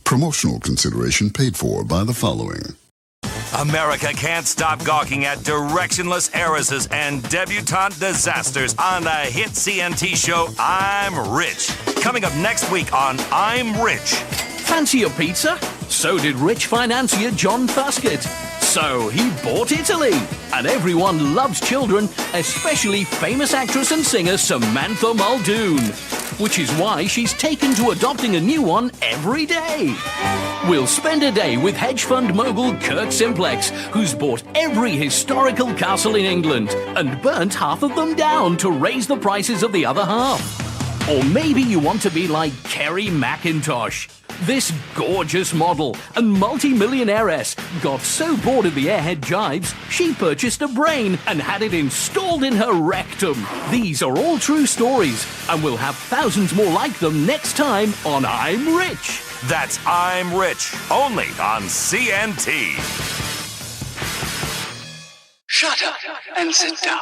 Promotional consideration paid for by the following. America can't stop gawking at directionless heiresses and debutante disasters on the hit CNT show I'm Rich. Coming up next week on I'm Rich. Fancy a pizza? So did rich financier John Fuskett. So he bought Italy. And everyone loves children, especially famous actress and singer Samantha Muldoon. Which is why she's taken to adopting a new one every day. We'll spend a day with hedge fund mogul Kirk Simplex, who's bought every historical castle in England and burnt half of them down to raise the prices of the other half. Or maybe you want to be like Kerry McIntosh. This gorgeous model and multi-millionairess got so bored of the airhead jibes, she purchased a brain and had it installed in her rectum. These are all true stories, and we'll have thousands more like them next time on I'm Rich. That's I'm Rich, only on CNT. Shut up and sit down.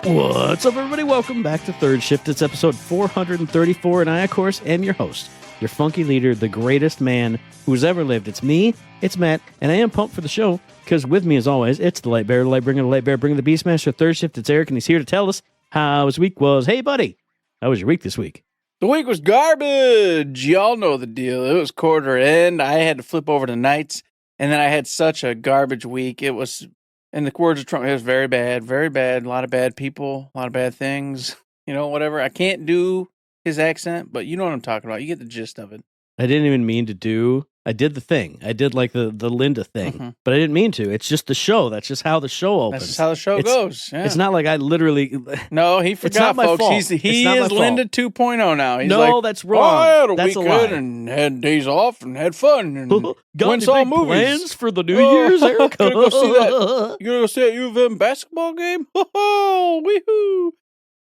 What's up, everybody? Welcome back to Third Shift. It's episode 434, and I, of course, am your host, your funky leader, the greatest man who's ever lived. It's me, it's Matt, and I am pumped for the show, because with me, as always, it's the Light Bear, the Light Bringer, the Light Bear, bringing the Beastmaster. Third Shift, it's Eric, and he's here to tell us how his week was. Hey, buddy, how was your week this week? The week was garbage. Y'all know the deal. It was quarter end. I had to flip over to nights, and then I had such a garbage week. It was... In the words of Trump, it was very bad, very bad. A lot of bad people, a lot of bad things, whatever. I can't do his accent, but you know what I'm talking about. You get the gist of it. I didn't even mean to do. I did the thing. I did like the Linda thing, but I didn't mean to. It's just the show. That's just how the show opens. That's just how the show goes. Yeah. It's not like I literally. No, he forgot, it's not my folks. fault. He is Linda 2.0 now. He's no, like, that's wrong. I had a that's weekend and had days off and had fun and got went any saw big movies. Plans for the New Year's, Eric? Gonna go see that. You gonna go see that U of M basketball game? Oh, woohoo!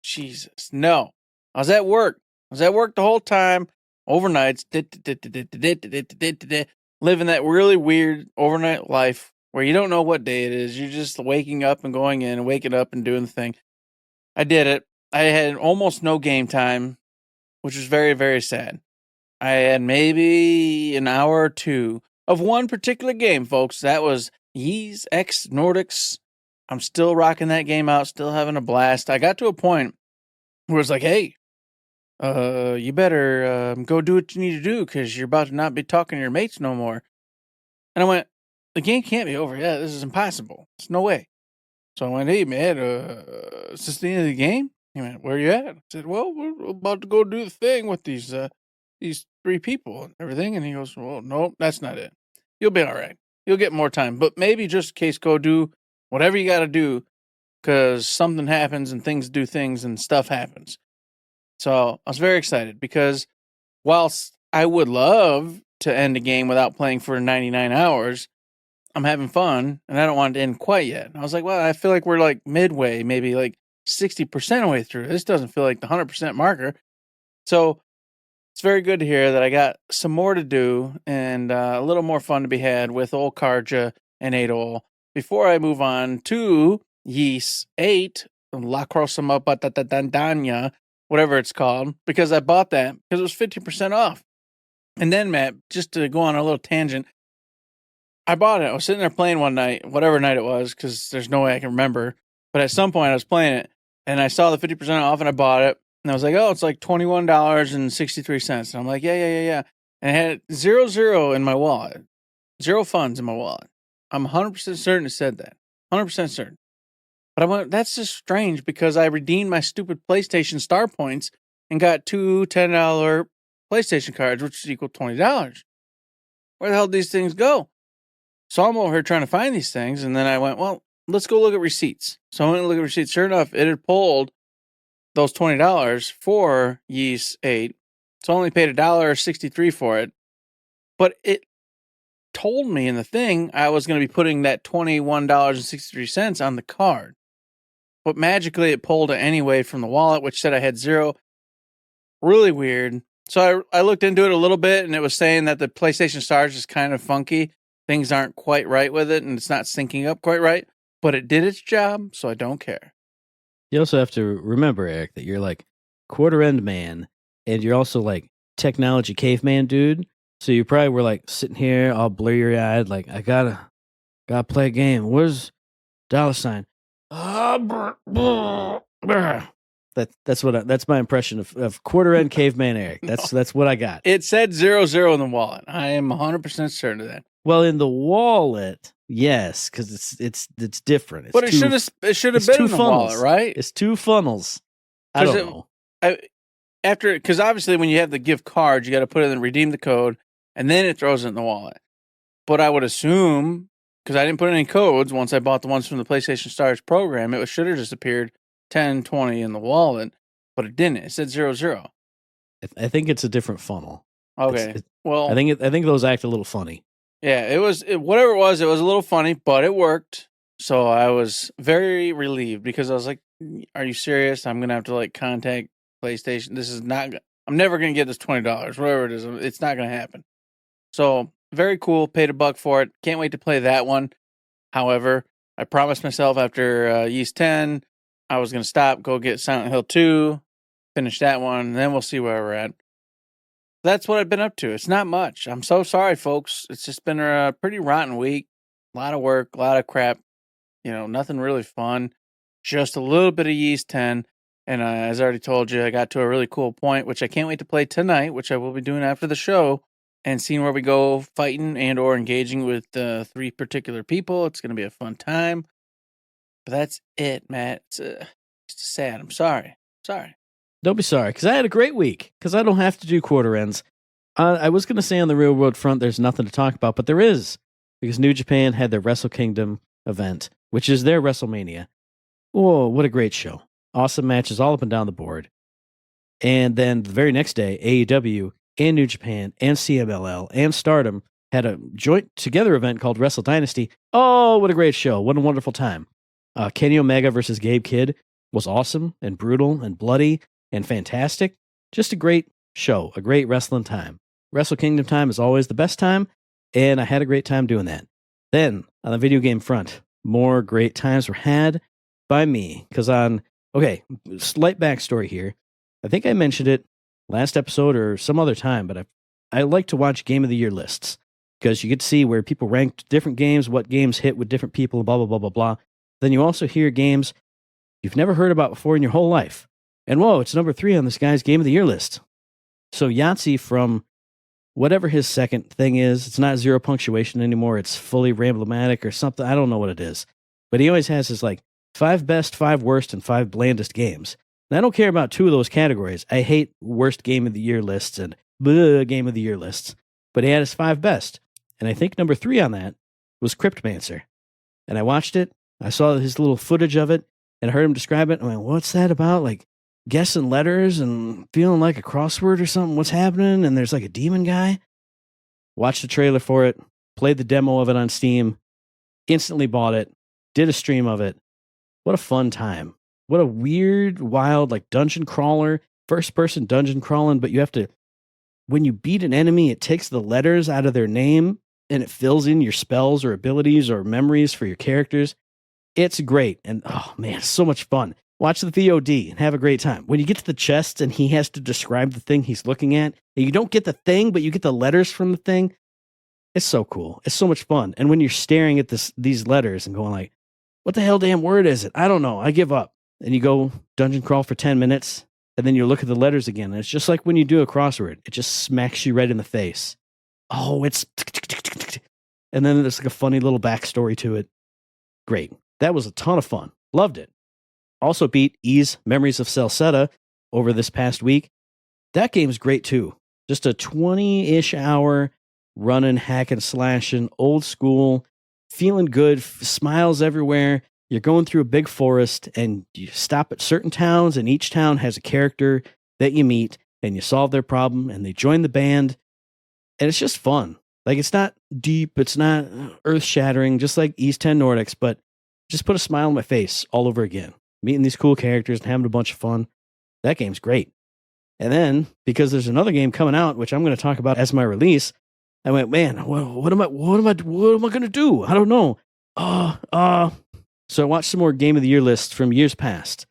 Jesus, no. I was at work. The whole time. Overnights, living that really weird overnight life where you don't know what day it is. You're just waking up and going in and waking up and doing the thing. I did it. I had almost no game time, which was very, very sad. I had maybe an hour or two of one particular game, folks. That was Ys X Nordics. I'm still rocking that game out, still having a blast. I got to a point where it's like, hey, you better go do what you need to do because you're about to not be talking to your mates no more. And I went, the game can't be over. Yeah, this is impossible. There's no way. So I went, hey, man, is this the end of the game? He went, where are you at? I said, well, we're about to go do the thing with these three people and everything. And he goes, well, no, that's not it. You'll be all right. You'll get more time. But maybe just in case, go do whatever you got to do because something happens and things do things and stuff happens. So I was very excited because whilst I would love to end a game without playing for 99 hours, I'm having fun and I don't want it to end quite yet. I was like, well, I feel like we're like midway, maybe like 60% of the way through. This doesn't feel like the 100% marker. So it's very good to hear that I got some more to do and a little more fun to be had with old Karja and Adol before I move on to Ys 8, La Crosama Batatandanya, whatever it's called, because I bought that because it was 50% off. And then, Matt, just to go on a little tangent, I bought it. I was sitting there playing one night, whatever night it was, because there's no way I can remember. But at some point, I was playing it, and I saw the 50% off, and I bought it. And I was like, oh, it's like $21.63. And I'm like, yeah. And I had 0 in my wallet. 0 funds in my wallet. I'm 100% certain it said that. 100% certain. But I went, that's just strange because I redeemed my stupid PlayStation Star Points and got two $10 PlayStation cards, which is equal to $20. Where the hell did these things go? So I'm over here trying to find these things. And then I went, well, let's go look at receipts. So I went and looked at receipts. Sure enough, it had pulled those $20 for Ys 8. So I only paid $1.63 for it. But it told me in the thing I was going to be putting that $21.63 on the card. But magically it pulled it anyway from the wallet, which said I had 0. Really weird. So I looked into it a little bit, and it was saying that the PlayStation Stars is kind of funky. Things aren't quite right with it, and it's not syncing up quite right. but it did its job, so I don't care. You also have to remember, Eric, that you're like quarter end man, and you're also like technology caveman dude. So you probably were like sitting here all blurry eyed, like I gotta play a game. Where's $? That's my impression of quarter end caveman Eric. That's what I got. It said 00 in the wallet. I am 100% certain of that. Well, in the wallet, yes, because it's different. But it should have been in the wallet, right? It's two funnels. I don't know. Because obviously when you have the gift card, you got to put it in, redeem the code, and then it throws it in the wallet. But I would assume, because I didn't put any codes once I bought the ones from the PlayStation Stars program, it should have just appeared 10, 20 in the wallet, but it didn't. It said 00. I think it's a different funnel. Okay. Well, I think those act a little funny. Yeah, whatever it was a little funny, but it worked. So I was very relieved because I was like, are you serious? I'm going to have to like contact PlayStation. I'm never going to get this $20, whatever it is. It's not going to happen. So very cool. Paid $1 for it. Can't wait to play that one. However, I promised myself after Yeast 10, I was going to stop, go get Silent Hill 2, finish that one, and then we'll see where we're at. That's what I've been up to. It's not much. I'm so sorry, folks. It's just been a pretty rotten week. A lot of work, a lot of crap. Nothing really fun. Just a little bit of Yeast 10. And as I already told you, I got to a really cool point, which I can't wait to play tonight, which I will be doing after the show, and seeing where we go fighting and or engaging with 3 particular people. It's going to be a fun time. But that's it, Matt. It's sad. I'm sorry. Don't be sorry, because I had a great week, because I don't have to do quarter ends. I was going to say on the real world front, there's nothing to talk about, but there is, because New Japan had their Wrestle Kingdom event, which is their WrestleMania. Whoa, what a great show. Awesome matches all up and down the board. And then the very next day, AEW and New Japan and CMLL and Stardom had a joint together event called Wrestle Dynasty. Oh, what a great show. What a wonderful time. Kenny Omega versus Gabe Kidd was awesome and brutal and bloody and fantastic. Just a great show, a great wrestling time. Wrestle Kingdom time is always the best time, and I had a great time doing that. Then, on the video game front, more great times were had by me, because slight backstory here. I think I mentioned it last episode or some other time, but I like to watch Game of the Year lists, because you get to see where people ranked different games, what games hit with different people, blah, blah, blah, blah, blah. Then you also hear games you've never heard about before in your whole life. And whoa, it's number 3 on this guy's Game of the Year list. So Yahtzee, from whatever his second thing is, it's not 0 punctuation anymore. It's fully ramblomatic or something. I don't know what it is. But he always has his 5 best, 5 worst, and 5 blandest games. And I don't care about 2 of those categories. I hate worst Game of the Year lists and Game of the Year lists. But he had his 5 best. And I think number 3 on that was Cryptmancer. And I watched it. I saw his little footage of it and I heard him describe it. I went, what's that about? Guessing letters and feeling like a crossword or something. What's happening? And there's a demon guy. Watched the trailer for it, played the demo of it on Steam, instantly bought it, did a stream of it. What a fun time. What a weird, wild, dungeon crawler, first person dungeon crawling, but you have to, when you beat an enemy, it takes the letters out of their name and it fills in your spells or abilities or memories for your characters. It's great. And oh man, it's so much fun. Watch the VOD and have a great time. When you get to the chest and he has to describe the thing he's looking at, and you don't get the thing, but you get the letters from the thing, it's so cool. It's so much fun. And when you're staring at these letters and going what the hell damn word is it? I don't know. I give up. And you go dungeon crawl for 10 minutes, and then you look at the letters again. And it's just like when you do a crossword. It just smacks you right in the face. Oh, it's... And then there's a funny little backstory to it. Great. That was a ton of fun. Loved it. Also beat Ys Memories of Celceta over this past week. That game's great too. Just a 20-ish hour running, hack and slashing, old school, feeling good, smiles everywhere. You're going through a big forest and you stop at certain towns, and each town has a character that you meet and you solve their problem and they join the band. And it's just fun. It's not deep, it's not earth shattering, just like Ys 10 Nordics, but just put a smile on my face all over again. Meeting these cool characters and having a bunch of fun. That game's great. And then, because there's another game coming out, which I'm going to talk about as my release, I went, man, what am I going to do? I don't know. So I watched some more Game of the Year lists from years past.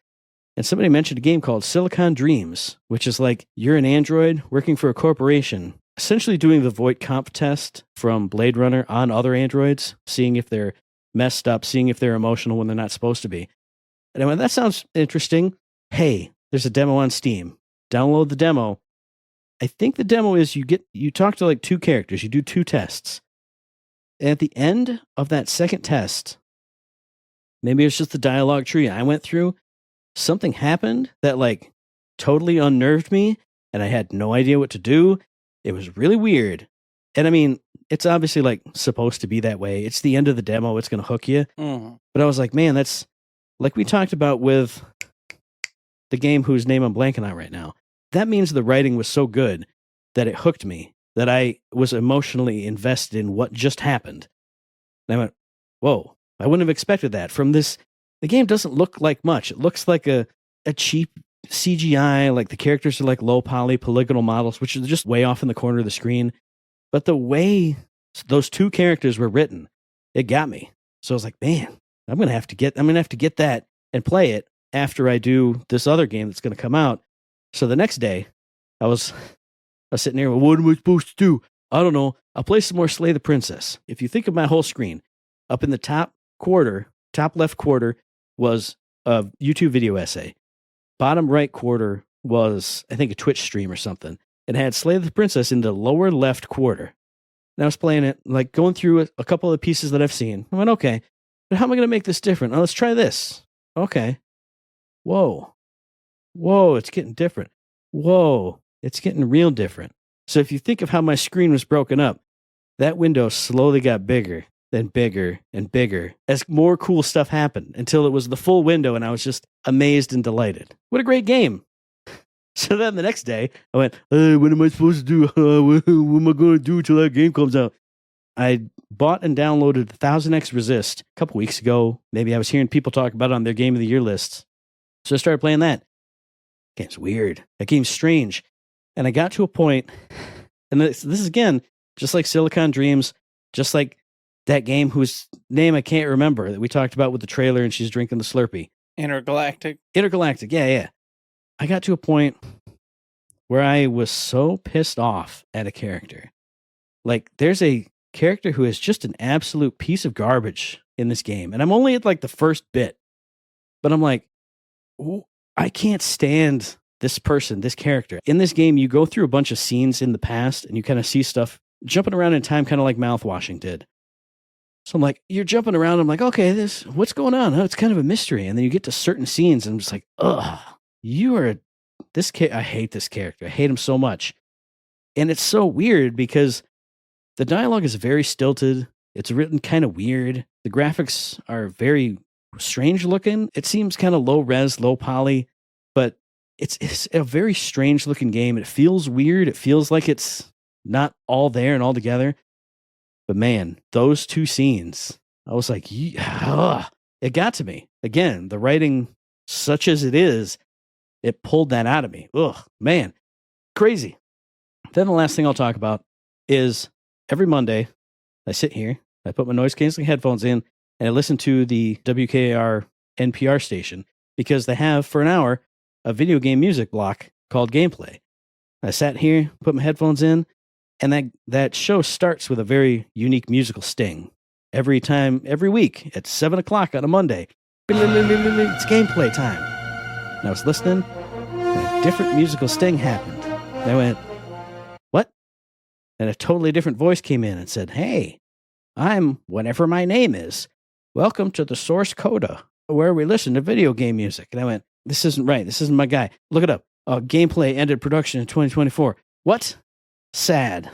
And somebody mentioned a game called Silicon Dreams, which is like you're an android working for a corporation, essentially doing the Voight Kampff test from Blade Runner on other androids, seeing if they're messed up, seeing if they're emotional when they're not supposed to be. And I went, that sounds interesting. Hey, there's a demo on Steam. Download the demo. I think the demo is you talk to like two characters, you do two tests. And at the end of that second test, maybe it's just the dialogue tree I went through, something happened that like totally unnerved me and I had no idea what to do. It was really weird. And I mean, it's obviously like supposed to be that way. It's the end of the demo. It's going to hook you. Mm-hmm. But I was like, man, that's like we talked about with the game whose name I'm blanking on right now. That means the writing was so good that it hooked me, that I was emotionally invested in what just happened. And I went, whoa, I wouldn't have expected that from this. The game doesn't look like much. It looks like a cheap CGI, like the characters are like low poly polygonal models, which are just way off in the corner of the screen. But the way those two characters were written, it got me. So I was like, man, I'm gonna have to get that and play it after I do this other game that's gonna come out. So the next day, I was sitting there, well, what am I supposed to do? I don't know. I'll play some more Slay the Princess. If you think of my whole screen, up in the top left quarter was a YouTube video essay. Bottom right quarter was, I think, a Twitch stream or something. It had Slay the Princess in the lower left quarter. And I was playing it, like going through a couple of the pieces that I've seen. I went, okay, but how am I going to make this different? Oh, let's try this. Okay. Whoa, it's getting different. Whoa, it's getting real different. So if you think of how my screen was broken up, that window slowly got bigger, then bigger and bigger as more cool stuff happened until it was the full window and I was just amazed and delighted. What a great game. So then the next day, I went, hey, what am I supposed to do? What am I going to do till that game comes out? I bought and downloaded 1000X Resist a couple weeks ago. Maybe I was hearing people talk about it on their Game of the Year lists. So I started playing that. That game's weird. That game's strange. And I got to a point, and this is again, just like Silicon Dreams, just like that game whose name I can't remember that we talked about with the trailer and she's drinking the Slurpee. Intergalactic, yeah. I got to a point where I was so pissed off at a character. Like, there's a character who is just an absolute piece of garbage in this game. And I'm only at like the first bit. But I'm like, I can't stand this person, this character. In this game, you go through a bunch of scenes in the past and you kind of see stuff jumping around in time, kind of like mouthwashing did. So I'm like, you're jumping around. I'm like, okay, what's going on? Oh, it's kind of a mystery. And then you get to certain scenes and I'm just like, ugh. I hate this character. I hate him so much. And it's so weird because the dialogue is very stilted. It's written kind of weird. The graphics are very strange looking. It seems kind of low res, low poly, but it's a very strange looking game. It feels weird. It feels like it's not all there and all together. But man, those two scenes, I was like, it got to me. Again, the writing, such as it is, it pulled that out of me. Ugh, man, crazy. Then the last thing I'll talk about is every Monday, I sit here, I put my noise canceling headphones in, and I listen to the WKR NPR station because they have, for an hour, a video game music block called Gameplay. I sat here, put my headphones in, and that show starts with a very unique musical sting. Every week at 7 o'clock on a Monday, it's gameplay time. And I was listening, and a different musical sting happened. And I went, what? And a totally different voice came in and said, hey, I'm whatever my name is. Welcome to the Source Coda, where we listen to video game music. And I went, this isn't right. This isn't my guy. Look it up. Gameplay ended production in 2024. What? Sad,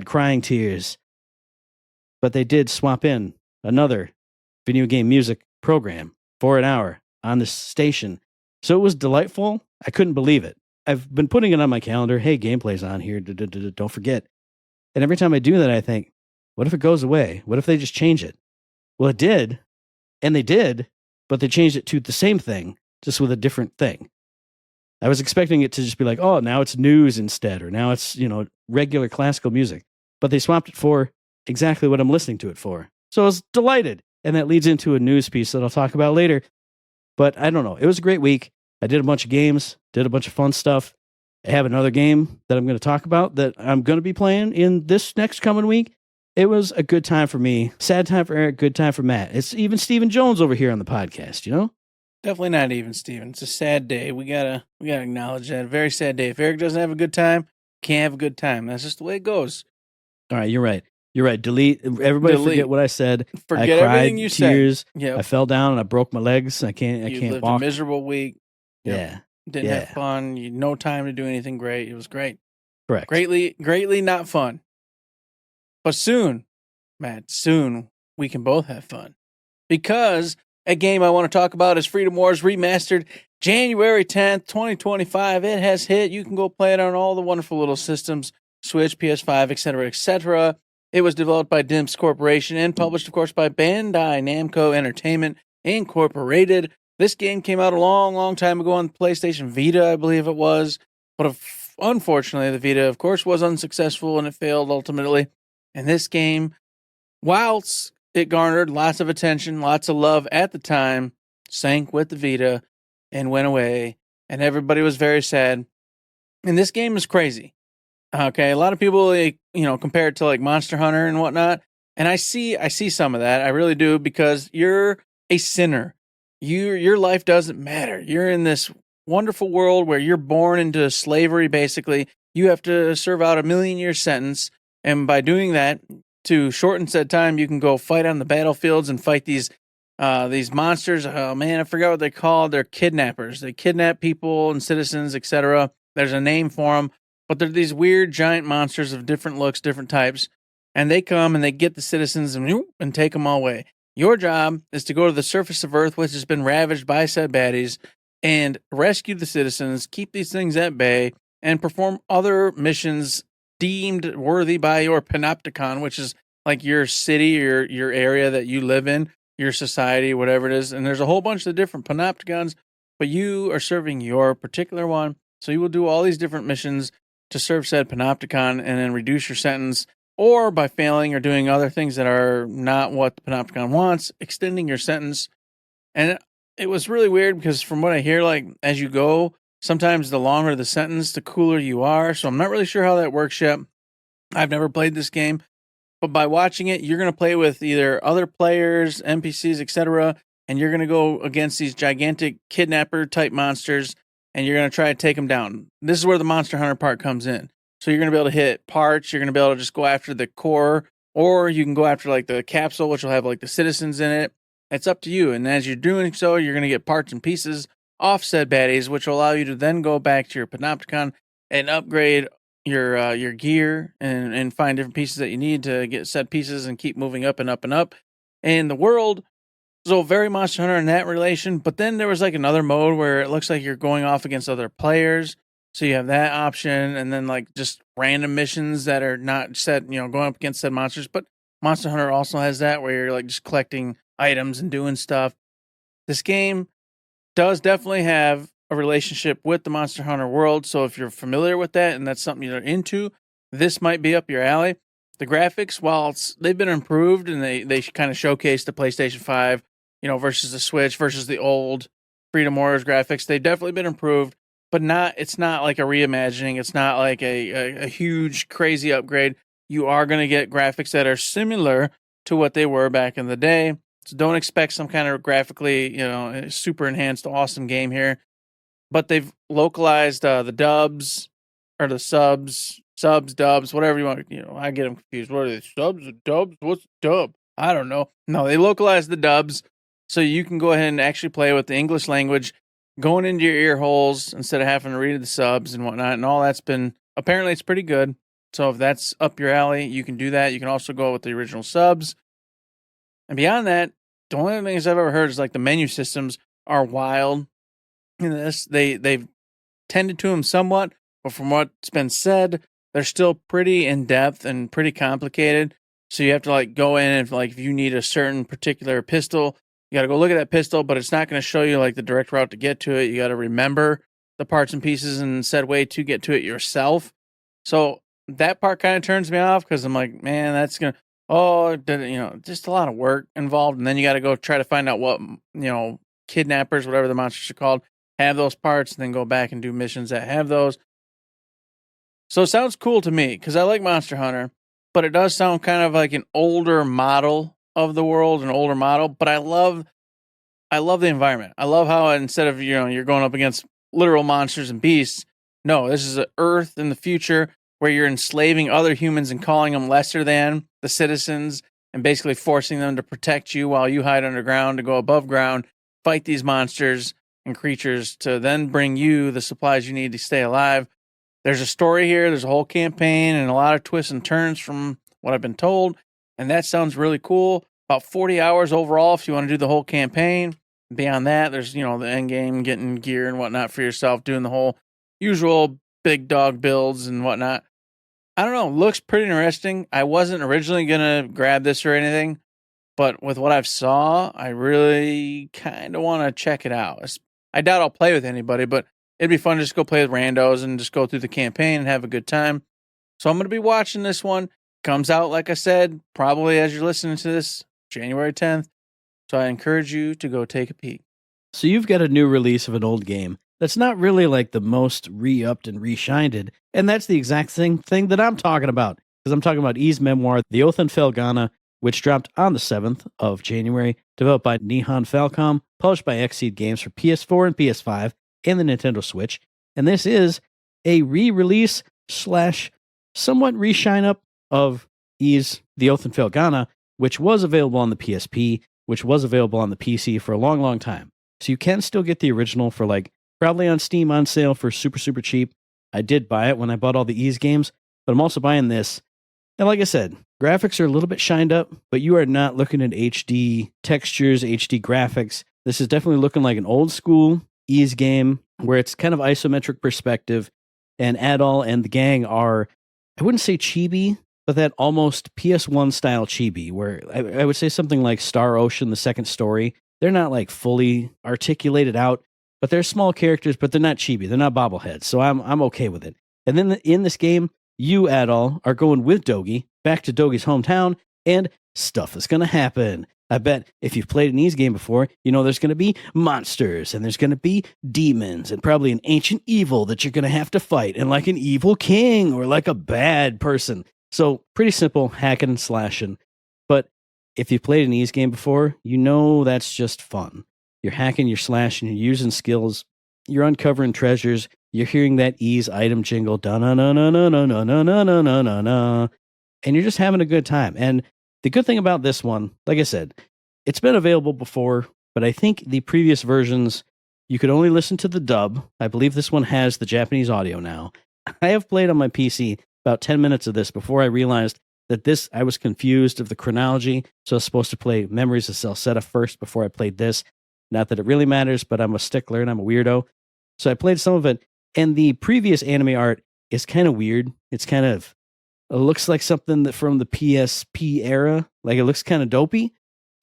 crying tears. But they did swap in another video game music program for an hour on this station. So it was delightful. I couldn't believe it. I've been putting it on my calendar. Hey, Gameplay's on here. Don't forget. And every time I do that, I think, what if it goes away? What if they just change it? Well, it did. And they did, but they changed it to the same thing, just with a different thing. I was expecting it to just be like, oh, now it's news instead, or now it's, regular classical music. But they swapped it for exactly what I'm listening to it for. So I was delighted. and that leads into a news piece that I'll talk about later. But I don't know. It was a great week. I did a bunch of games, did a bunch of fun stuff. I have another game that I'm going to talk about that I'm going to be playing in this next coming week. It was a good time for me. Sad time for Eric, good time for Matt. It's even Stephen Jones over here on the podcast, you know? Definitely not even, Steven. It's a sad day. We gotta acknowledge that. A very sad day. If Eric doesn't have a good time, can't have a good time. That's just the way it goes. All right, you're right. You're right. Delete. Everybody forget what I said. Forget I cried, everything you tears. said. Yep. I fell down and I broke my legs. I can't lived walk. a miserable week. Yep. Yeah. Didn't have fun. You no time to do anything great. It was great. Correct. Greatly not fun. But soon, Matt, soon we can both have fun. Because a game I want to talk about is Freedom Wars Remastered, January 10th, 2025. It has hit. You can go play it on all the wonderful little systems, Switch, PS5, etc., etc. It was developed by Dimps Corporation and published, of course, by Bandai Namco Entertainment Incorporated. This game came out a long, long time ago on the PlayStation Vita, I believe it was. But unfortunately, the Vita, of course, was unsuccessful and it failed ultimately. And this game, whilst it garnered lots of attention, lots of love at the time, sank with the Vita and went away. And everybody was very sad. And this game is crazy. Okay, a lot of people, compare it to like Monster Hunter and whatnot. And I see some of that. I really do, because you're a sinner. Your life doesn't matter. You're in this wonderful world where you're born into slavery, basically. You have to serve out a 1,000,000-year sentence. And by doing that, to shorten said time, you can go fight on the battlefields and fight these monsters. Oh man, I forgot what they're called. They're kidnappers. They kidnap people and citizens, etc. There's a name for them, but they're these weird giant monsters of different looks, different types, and they come and they get the citizens and take them all away. Your job is to go to the surface of Earth, which has been ravaged by said baddies, and rescue the citizens, keep these things at bay, and perform other missions deemed worthy by your panopticon, which is like your city, your area that you live in, your society, whatever it is. And there's a whole bunch of different panopticons, but you are serving your particular one. So you will do all these different missions to serve said panopticon and then reduce your sentence, or by failing or doing other things that are not what the panopticon wants, extending your sentence. And it was really weird because from what I hear, like as you go, sometimes the longer the sentence, the cooler you are. So I'm not really sure how that works yet. I've never played this game, but by watching it, you're going to play with either other players, NPCs, etc., and you're going to go against these gigantic kidnapper type monsters, and you're going to try to take them down. This is where the Monster Hunter part comes in. So you're going to be able to hit parts. You're going to be able to just go after the core, or you can go after like the capsule, which will have like the citizens in it. It's up to you. And as you're doing so, you're going to get parts and pieces off said baddies, which will allow you to then go back to your panopticon and upgrade your gear and find different pieces that you need to get said pieces and keep moving up and up and up. And the world, so very Monster Hunter in that relation, but then there was like another mode where it looks like you're going off against other players. So you have that option, and then like just random missions that are not set, going up against said monsters. But Monster Hunter also has that where you're like just collecting items and doing stuff. This game does definitely have a relationship with the Monster Hunter world. So if you're familiar with that and that's something you're into, this might be up your alley. The graphics, while they've been improved and they kind of showcase the PlayStation 5, versus the Switch versus the old Freedom Wars graphics, they've definitely been improved, but it's not like a reimagining. It's not like a huge crazy upgrade. You are going to get graphics that are similar to what they were back in the day. So don't expect some kind of graphically, super enhanced, awesome game here. But they've localized the dubs or the subs, dubs, whatever you want. I get them confused. What are they? Subs or dubs? What's dub? I don't know. No, they localized the dubs, so you can go ahead and actually play with the English language going into your ear holes instead of having to read the subs and whatnot. And all that's apparently it's pretty good. So if that's up your alley, you can do that. You can also go with the original subs. And beyond that, the only things I've ever heard is like the menu systems are wild. In this, they've tended to them somewhat, but from what's been said, they're still pretty in depth and pretty complicated. So you have to like go in and if you need a certain particular pistol, you got to go look at that pistol, but it's not going to show you like the direct route to get to it. You got to remember the parts and pieces in said way to get to it yourself. So that part kind of turns me off because I'm like, man, that's going to. just a lot of work involved. And then you got to go try to find out what, kidnappers, whatever the monsters are called, have those parts, and then go back and do missions that have those. So it sounds cool to me because I like Monster Hunter, but it does sound kind of like an older model of the world, an older model. But I love the environment. I love how instead of, you're going up against literal monsters and beasts, no, this is an Earth in the future where you're enslaving other humans and calling them lesser than the citizens and basically forcing them to protect you while you hide underground to go above ground, fight these monsters and creatures to then bring you the supplies you need to stay alive. There's a story here. There's a whole campaign and a lot of twists and turns from what I've been told. And that sounds really cool. About 40 hours overall if you want to do the whole campaign. Beyond that, there's, the end game, getting gear and whatnot for yourself, doing the whole usual big dog builds and whatnot. I don't know. Looks pretty interesting. I wasn't originally going to grab this or anything, but with what I've saw, I really kind of want to check it out. I doubt I'll play with anybody, but it'd be fun to just go play with randos and just go through the campaign and have a good time. So I'm going to be watching this one. Comes out, like I said, probably as you're listening to this, January 10th. So I encourage you to go take a peek. So you've got a new release of an old game that's not really like the most re-upped and re-shined, and that's the exact thing that I'm talking about. Because I'm talking about Ys Memoire, The Oath and Felghana, which dropped on the 7th of January, developed by Nihon Falcom, published by Xseed Games for PS4 and PS5 and the Nintendo Switch. And this is a re-release / somewhat re-shine up of Ys, The Oath and Felghana, which was available on the PSP, which was available on the PC for a long, long time. So you can still get the original for probably on Steam on sale for super, super cheap. I did buy it when I bought all the Ys games, but I'm also buying this. And like I said, graphics are a little bit shined up, but you are not looking at HD textures, HD graphics. This is definitely looking like an old school Ys game where it's kind of isometric perspective, and Adol and the gang are, I wouldn't say chibi, but that almost PS1 style chibi, where I would say something like Star Ocean, the second story. They're not fully articulated out, but they're small characters, but they're not chibi. They're not bobbleheads, so I'm okay with it. And then in this game, you, Adol, are going with Dogi back to Dogi's hometown, and stuff is going to happen. I bet if you've played an Ys game before, there's going to be monsters, and there's going to be demons, and probably an ancient evil that you're going to have to fight, and an evil king, or a bad person. So, pretty simple hacking and slashing. But if you've played an Ys game before, that's just fun. You're hacking, you're slashing, you're using skills, you're uncovering treasures, you're hearing that Ys item jingle, da-na-na-na-na-na-na-na-na-na-na-na, and you're just having a good time. And the good thing about this one, like I said, it's been available before, but I think the previous versions, you could only listen to the dub. I believe this one has the Japanese audio now. I have played on my PC about 10 minutes of this before I realized that I was confused of the chronology, so I was supposed to play Memories of Celceta first before I played this. Not that it really matters, but I'm a stickler and I'm a weirdo. So I played some of it, and the previous anime art is kind of weird. It looks like something from the PSP era. It looks kind of dopey.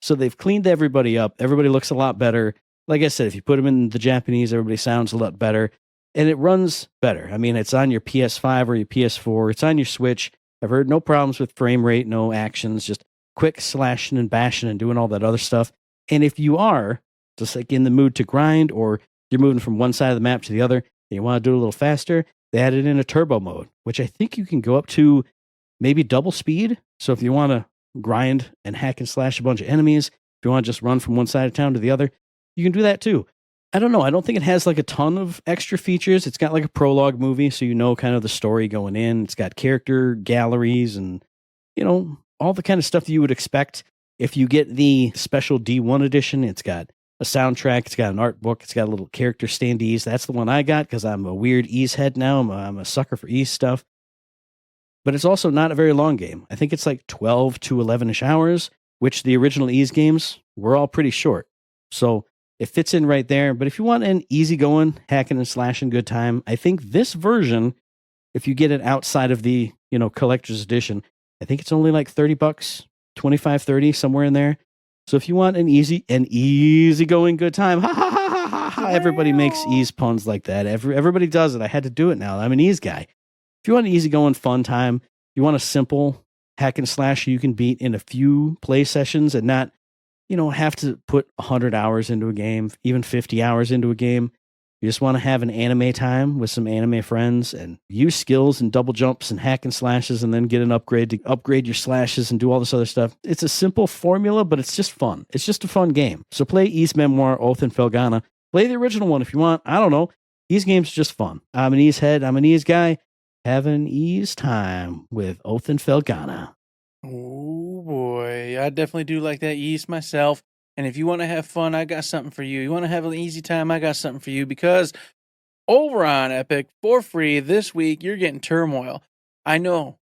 So they've cleaned everybody up. Everybody looks a lot better. Like I said, if you put them in the Japanese, everybody sounds a lot better. And it runs better. I mean, it's on your PS5 or your PS4. It's on your Switch. I've heard no problems with frame rate, no actions, just quick slashing and bashing and doing all that other stuff. And if you are just in the mood to grind, or you're moving from one side of the map to the other, and you want to do it a little faster, they added in a turbo mode, which I think you can go up to maybe double speed. So if you want to grind and hack and slash a bunch of enemies, if you want to just run from one side of town to the other, you can do that too. I don't know. I don't think it has a ton of extra features. It's got a prologue movie, so kind of the story going in. It's got character galleries and, all the kind of stuff that you would expect. If you get the special D1 edition, it's got a soundtrack, it's got an art book, it's got a little character standees. That's the one I got because I'm a weird Ys head now. I'm a sucker for Ys stuff. But it's also not a very long game. I think it's 12 to 11-ish hours, which the original Ys games were all pretty short. So it fits in right there. But if you want an easygoing, hacking and slashing good time, I think this version, if you get it outside of the, collector's edition, I think it's only $30, 25, 30, somewhere in there. So if you want an easygoing good time, ha ha ha ha ha ha, everybody makes Ys puns like that. Everybody does it. I had to do it now. I'm an Ys guy. If you want an easygoing fun time, you want a simple hack and slash you can beat in a few play sessions and not, have to put 100 hours into a game, even 50 hours into a game. You just want to have an anime time with some anime friends and use skills and double jumps and hack and slashes and then get an upgrade to upgrade your slashes and do all this other stuff. It's a simple formula, but it's just fun. It's just a fun game. So play Ys Memoire, Oath, and Felghana. Play the original one if you want. I don't know. These games are just fun. I'm an Ys head. I'm an Ys guy. Have an Ys time with Oath and Felghana. Oh, boy. I definitely do like that Ys myself. And if you want to have fun, I got something for you. You want to have an easy time, I got something for you. Because over on Epic, for free, this week, you're getting Turmoil. I know,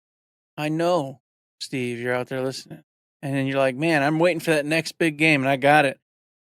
Steve, you're out there listening. And then you're like, man, I'm waiting for that next big game, and I got it.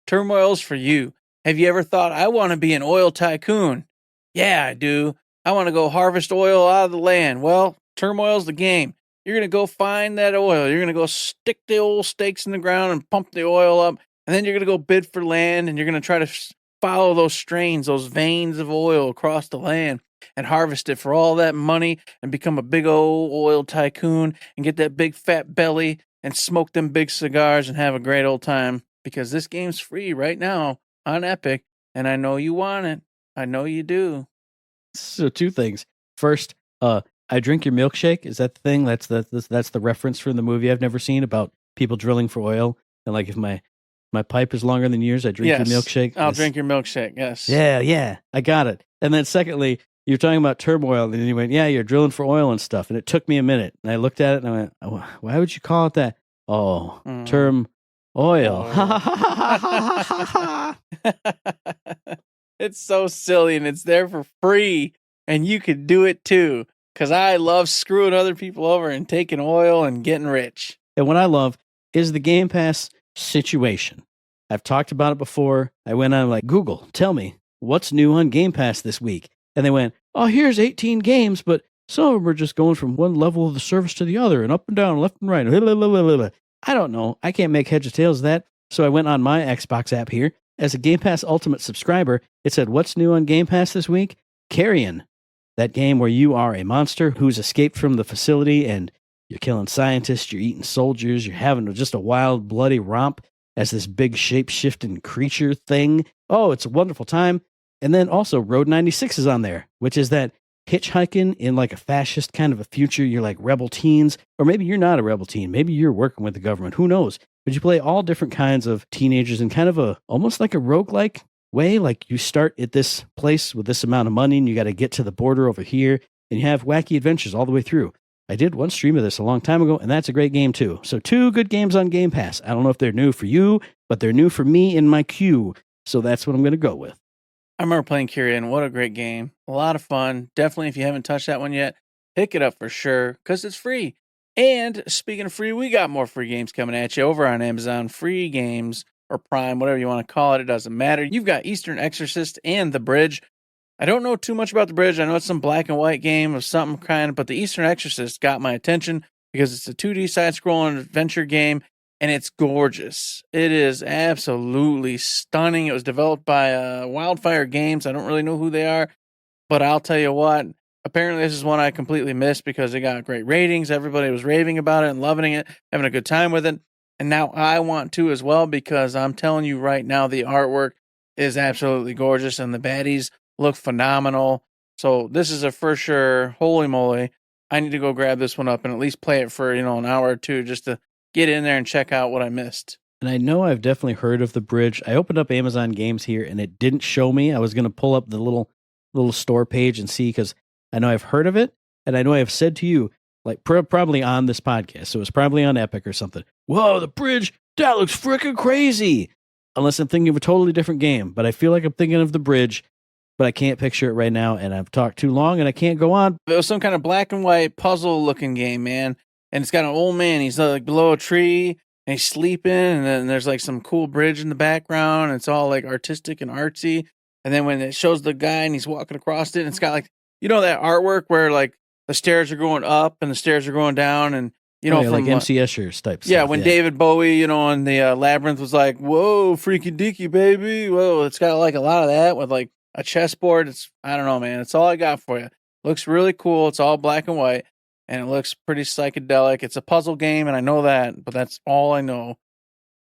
Turmoil's for you. Have you ever thought, I want to be an oil tycoon? Yeah, I do. I want to go harvest oil out of the land. Well, Turmoil's the game. You're going to go find that oil. You're going to go stick the old stakes in the ground and pump the oil up. And then you're going to go bid for land, and you're going to try to follow those strains, those veins of oil across the land and harvest it for all that money and become a big old oil tycoon and get that big fat belly and smoke them big cigars and have a great old time, because this game's free right now on Epic, and I know you want it. I know you do. So two things. First, I drink your milkshake. Is that the thing? That's the reference from the movie I've never seen about people drilling for oil. And like if my pipe is longer than yours, I drink your milkshake. I'll drink your milkshake, yes. Yeah, I got it. And then secondly, you're talking about turmoil, and you went, yeah, you're drilling for oil and stuff. And it took me a minute. And I looked at it, and I went, oh, why would you call it that? Oh, term oil. It's so silly, and it's there for free, and you could do it too, because I love screwing other people over and taking oil and getting rich. And what I love is the Game Pass situation. I've talked about it before. I went on like, Google, tell me, what's new on Game Pass this week? And they went, oh, here's 18 games, but some of them are just going from one level of the service to the other and up and down, left and right. I don't know. I can't make heads or tails of that. So I went on my Xbox app here. As a Game Pass Ultimate subscriber, it said, what's new on Game Pass this week? Carrion. That game where you are a monster who's escaped from the facility and you're killing scientists, you're eating soldiers, you're having just a wild, bloody romp as this big shape-shifting creature thing. Oh, it's a wonderful time. And then also Road 96 is on there, which is that hitchhiking in like a fascist kind of a future. You're like rebel teens, or maybe you're not a rebel teen. Maybe you're working with the government. Who knows? But you play all different kinds of teenagers in kind of a, almost like a roguelike way. Like you start at this place with this amount of money and you got to get to the border over here and you have wacky adventures all the way through. I did one stream of this a long time ago, and that's a great game too. So 2 good games on Game Pass. I don't know if they're new for you, but they're new for me in my queue. So that's what I'm going to go with. I remember playing Kyrian. What a great game. A lot of fun. Definitely, if you haven't touched that one yet, pick it up for sure, because it's free. And speaking of free, we got more free games coming at you over on Amazon. Free games, or Prime, whatever you want to call it. It doesn't matter. You've got Eastern Exorcist and The Bridge. I don't know too much about The Bridge. I know it's some black and white game of some kind, but the Eastern Exorcist got my attention because it's a 2D side-scrolling adventure game, and it's gorgeous. It is absolutely stunning. It was developed by Wildfire Games. I don't really know who they are, but I'll tell you what. Apparently, this is one I completely missed because it got great ratings. Everybody was raving about it and loving it, having a good time with it. And now I want to as well, because I'm telling you right now, the artwork is absolutely gorgeous and the baddies look phenomenal. So this is a for sure, holy moly. I need to go grab this one up and at least play it for, an hour or two just to get in there and check out what I missed. And I know I've definitely heard of The Bridge. I opened up Amazon Games here and it didn't show me. I was going to pull up the little store page and see, because I know I've heard of it, and I know I've said to you, like probably on this podcast, so it's probably on Epic or something. Whoa, The Bridge, that looks freaking crazy. Unless I'm thinking of a totally different game, but I feel like I'm thinking of The Bridge, but I can't picture it right now, and I've talked too long, and I can't go on. It was some kind of black and white puzzle-looking game, man, and it's got an old man. He's like below a tree, and he's sleeping, and then there's like some cool bridge in the background, and it's all like artistic and artsy. And then when it shows the guy and he's walking across it, and it's got like, that artwork where like the stairs are going up and the stairs are going down, and from like MC Escher's type stuff. Yeah, when David Bowie, on the Labyrinth was like, "Whoa, freaky deaky, baby!" Whoa, it's got like a lot of that with like a chessboard. I don't know, man. It's all I got for you. Looks really cool. It's all black and white. and it looks pretty psychedelic. It's a puzzle game, and I know that, but that's all I know.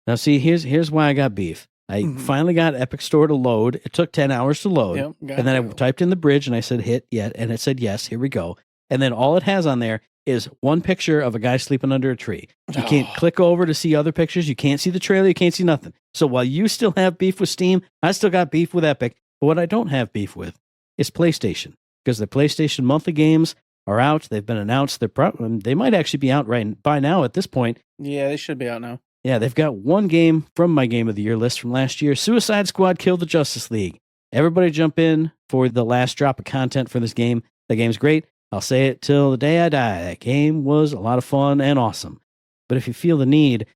Now, see, here's why I got beef. I finally got Epic Store to load. It took 10 hours to load. Yep, and then I typed in the bridge and I said hit yet, and it said yes, here we go. And then all it has on there is one picture of a guy sleeping under a tree. You can't click over to see other pictures. You can't see the trailer. You can't see nothing. So while you still have beef with Steam, I still got beef with Epic. But what I don't have beef with is PlayStation, because the PlayStation monthly games are out. They've been announced. They might actually be out right by now at this point. Yeah, they should be out now. Yeah, they've got one game from my Game of the Year list from last year, Suicide Squad Kill the Justice League. Everybody jump in for the last drop of content for this game. The game's great. I'll say it till the day I die. That game was a lot of fun and awesome. But if you feel the need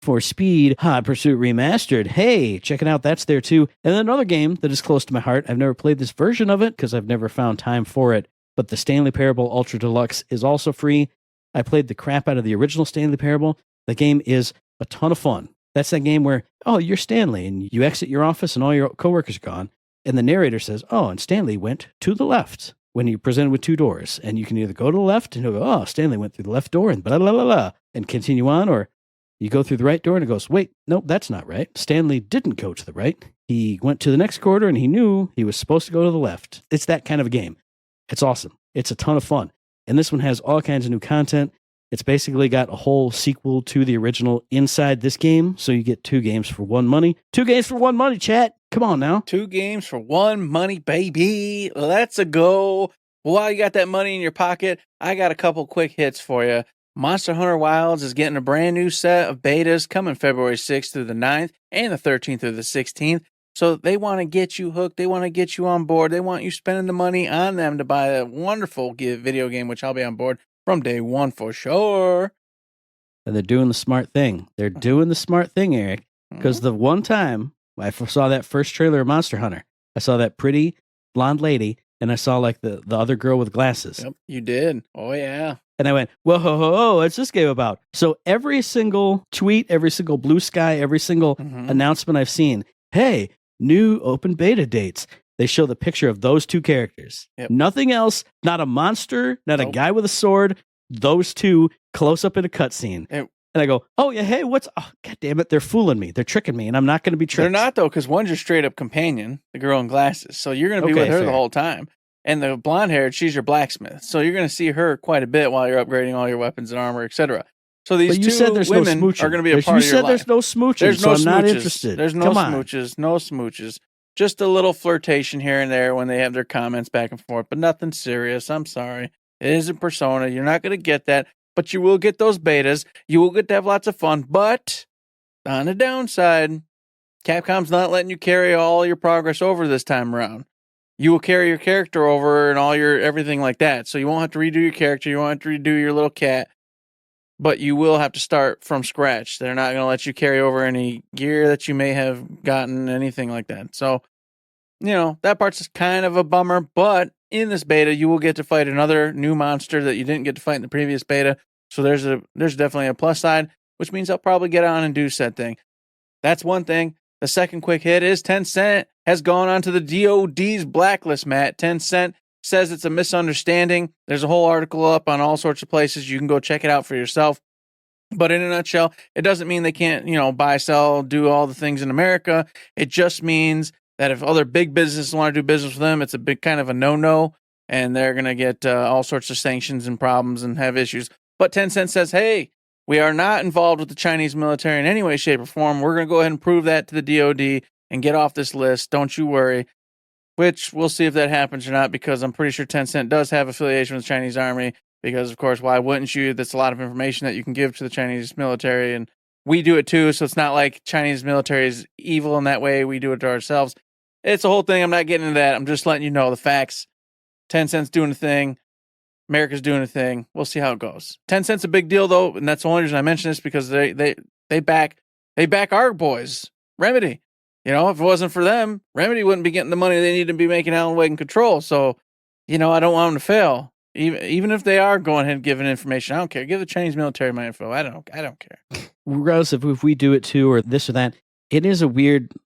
for Speed Hot Pursuit Remastered, hey, check it out. That's there too. And then another game that is close to my heart. I've never played this version of it because I've never found time for it. But the Stanley Parable Ultra Deluxe is also free. I played the crap out of the original Stanley Parable. The game is a ton of fun. That's that game where, oh, you're Stanley, and you exit your office and all your coworkers are gone. And the narrator says, oh, and Stanley went to the left when you're presented with two doors. And you can either go to the left and he'll go, oh, Stanley went through the left door and blah, blah, blah, blah, and continue on. Or you go through the right door and it goes, wait, nope, that's not right. Stanley didn't go to the right. He went to the next corridor and he knew he was supposed to go to the left. It's that kind of a game. It's awesome. It's a ton of fun. And this one has all kinds of new content. It's basically got a whole sequel to the original inside this game. So you get 2 games for 1 money. 2 games for 1 money, chat. Come on now. 2 games for 1 money, baby. Let's go. While you got that money in your pocket, I got a couple quick hits for you. Monster Hunter Wilds is getting a brand new set of betas coming February 6th through the 9th and the 13th through the 16th. So they want to get you hooked. They want to get you on board. They want you spending the money on them to buy a wonderful video game, which I'll be on board from day one for sure. And they're doing the smart thing. They're doing the smart thing, Eric. Because the one time I saw that first trailer of Monster Hunter, I saw that pretty blonde lady, and I saw like the other girl with glasses. Yep, you did. Oh, yeah. And I went, whoa, what's this game about? So every single tweet, every single blue sky, every single announcement I've seen, hey, new open beta dates. They show the picture of those 2 characters. Yep. Nothing else, not a monster, not a guy with a sword. Those 2 close up in a cutscene. And I go, oh, yeah, hey, God damn it, they're fooling me. They're tricking me, and I'm not going to be tricked. They're not, though, because one's your straight-up companion, the girl in glasses. So you're going to be with her the whole time. And the blonde-haired, she's your blacksmith. So you're going to see her quite a bit while you're upgrading all your weapons and armor, etc. So these 2 women are going to be a part of your life. You said there's no smooching, there's no so I'm not interested. There's no smooches, no smooches. Just a little flirtation here and there when they have their comments back and forth, but nothing serious. I'm sorry. It isn't Persona. You're not going to get that, but you will get those betas. You will get to have lots of fun, but on the downside, Capcom's not letting you carry all your progress over this time around. You will carry your character over and all your everything like that, so you won't have to redo your character. You won't have to redo your little cat, but you will have to start from scratch. They're not going to let you carry over any gear that you may have gotten, anything like that. So, that part's kind of a bummer, but in this beta, you will get to fight another new monster that you didn't get to fight in the previous beta. So there's definitely a plus side, which means I'll probably get on and do said thing. That's one thing. The second quick hit is Tencent has gone onto the DOD's blacklist, Matt. Tencent says it's a misunderstanding. There's a whole article up on all sorts of places. You can go check it out for yourself. But in a nutshell, it doesn't mean they can't, buy, sell, do all the things in America. It just means that if other big businesses want to do business with them, it's a big kind of a no-no, and they're going to get all sorts of sanctions and problems and have issues. But Tencent says, hey, we are not involved with the Chinese military in any way, shape, or form. We're going to go ahead and prove that to the DOD and get off this list. Don't you worry. Which we'll see if that happens or not, because I'm pretty sure Tencent does have affiliation with the Chinese army, because, of course, why wouldn't you? That's a lot of information that you can give to the Chinese military, and we do it too, so it's not like Chinese military is evil in that way. We do it to ourselves. It's a whole thing. I'm not getting into that. I'm just letting you know the facts. Tencent's doing a thing. America's doing a thing. We'll see how it goes. Tencent's a big deal, though, and that's the only reason I mention this, because they back our boys, Remedy. If it wasn't for them, Remedy wouldn't be getting the money they need to be making Alan Wake and Control. So, I don't want them to fail. Even if they are going ahead and giving information, I don't care. Give the Chinese military my info. I don't care. Regardless of if we do it too or this or that, it is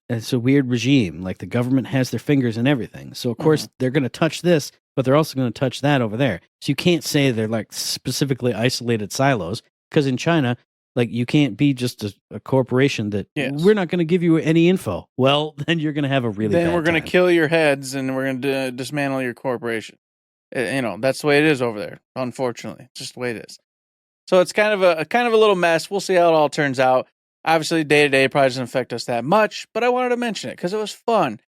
it's a weird regime. Like the government has their fingers in everything. So of course they're going to touch this, but they're also going to touch that over there. So you can't say they're like specifically isolated silos, because in China, like you can't be just a corporation that we're not going to give you any info. Well, then you're going to have a really then bad we're going to time. kill your heads and we're going to dismantle your corporation. That's the way it is over there. Unfortunately, it's just the way it is. So it's kind of a little mess. We'll see how it all turns out. Obviously, day to day probably doesn't affect us that much, but I wanted to mention it because it was fun.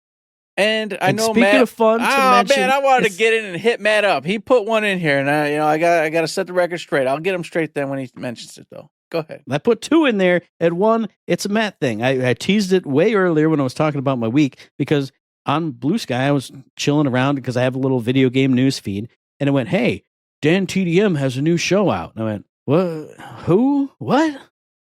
And I know speaking Matt. of fun, Man, I wanted to get in and hit Matt up. He put one in here, and I got to set the record straight. I'll get him straight then when he mentions it, though. Go ahead. I put 2 in there, and 1, it's a Matt thing. I teased it way earlier when I was talking about my week, because on Blue Sky, I was chilling around because I have a little video game news feed, and it went, hey, Dan TDM has a new show out. And I went, what? Who? What?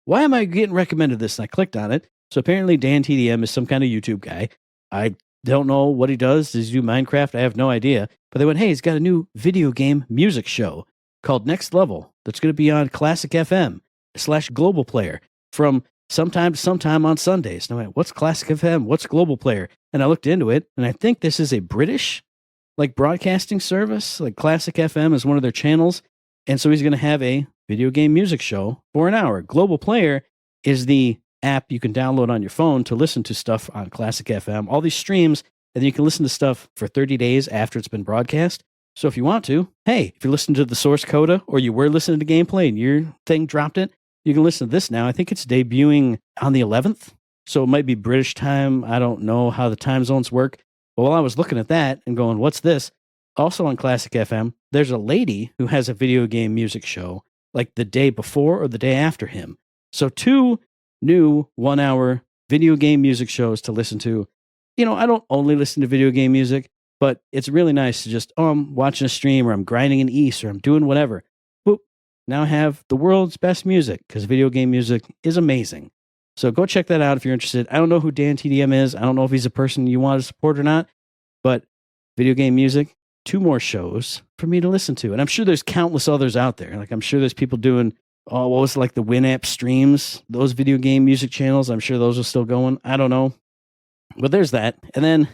Why am I getting recommended this? And I clicked on it. So apparently Dan TDM is some kind of YouTube guy. I don't know what he does. Does he do Minecraft? I have no idea. But they went, hey, he's got a new video game music show called Next Level that's going to be on Classic FM/Global Player from sometime to sometime on Sundays. And I went, what's Classic FM? What's Global Player? And I looked into it, and I think this is a British broadcasting service. Like Classic FM is one of their channels. And so he's going to have a video game music show for an hour. Global Player is the app you can download on your phone to listen to stuff on Classic FM, all these streams, and then you can listen to stuff for 30 days after it's been broadcast. So if you want to, hey, if you're listening to the source coda or you were listening to gameplay and your thing dropped it, you can listen to this now. I think it's debuting on the 11th. So it might be British time. I don't know how the time zones work. But while I was looking at that and going, what's this? Also on Classic FM, there's a lady who has a video game music show like the day before or the day after him. So 2 new 1-hour video game music shows to listen to. I don't only listen to video game music, but it's really nice to just, I'm watching a stream or I'm grinding an East or I'm doing whatever. Boop. Now I have the world's best music because video game music is amazing. So go check that out if you're interested. I don't know who Dan TDM is. I don't know if he's a person you want to support or not, but video game music, 2 more shows for me to listen to. And I'm sure there's countless others out there. Like I'm sure there's people doing, what was it, like the Winamp streams, those video game music channels. I'm sure those are still going. I don't know. But there's that. And then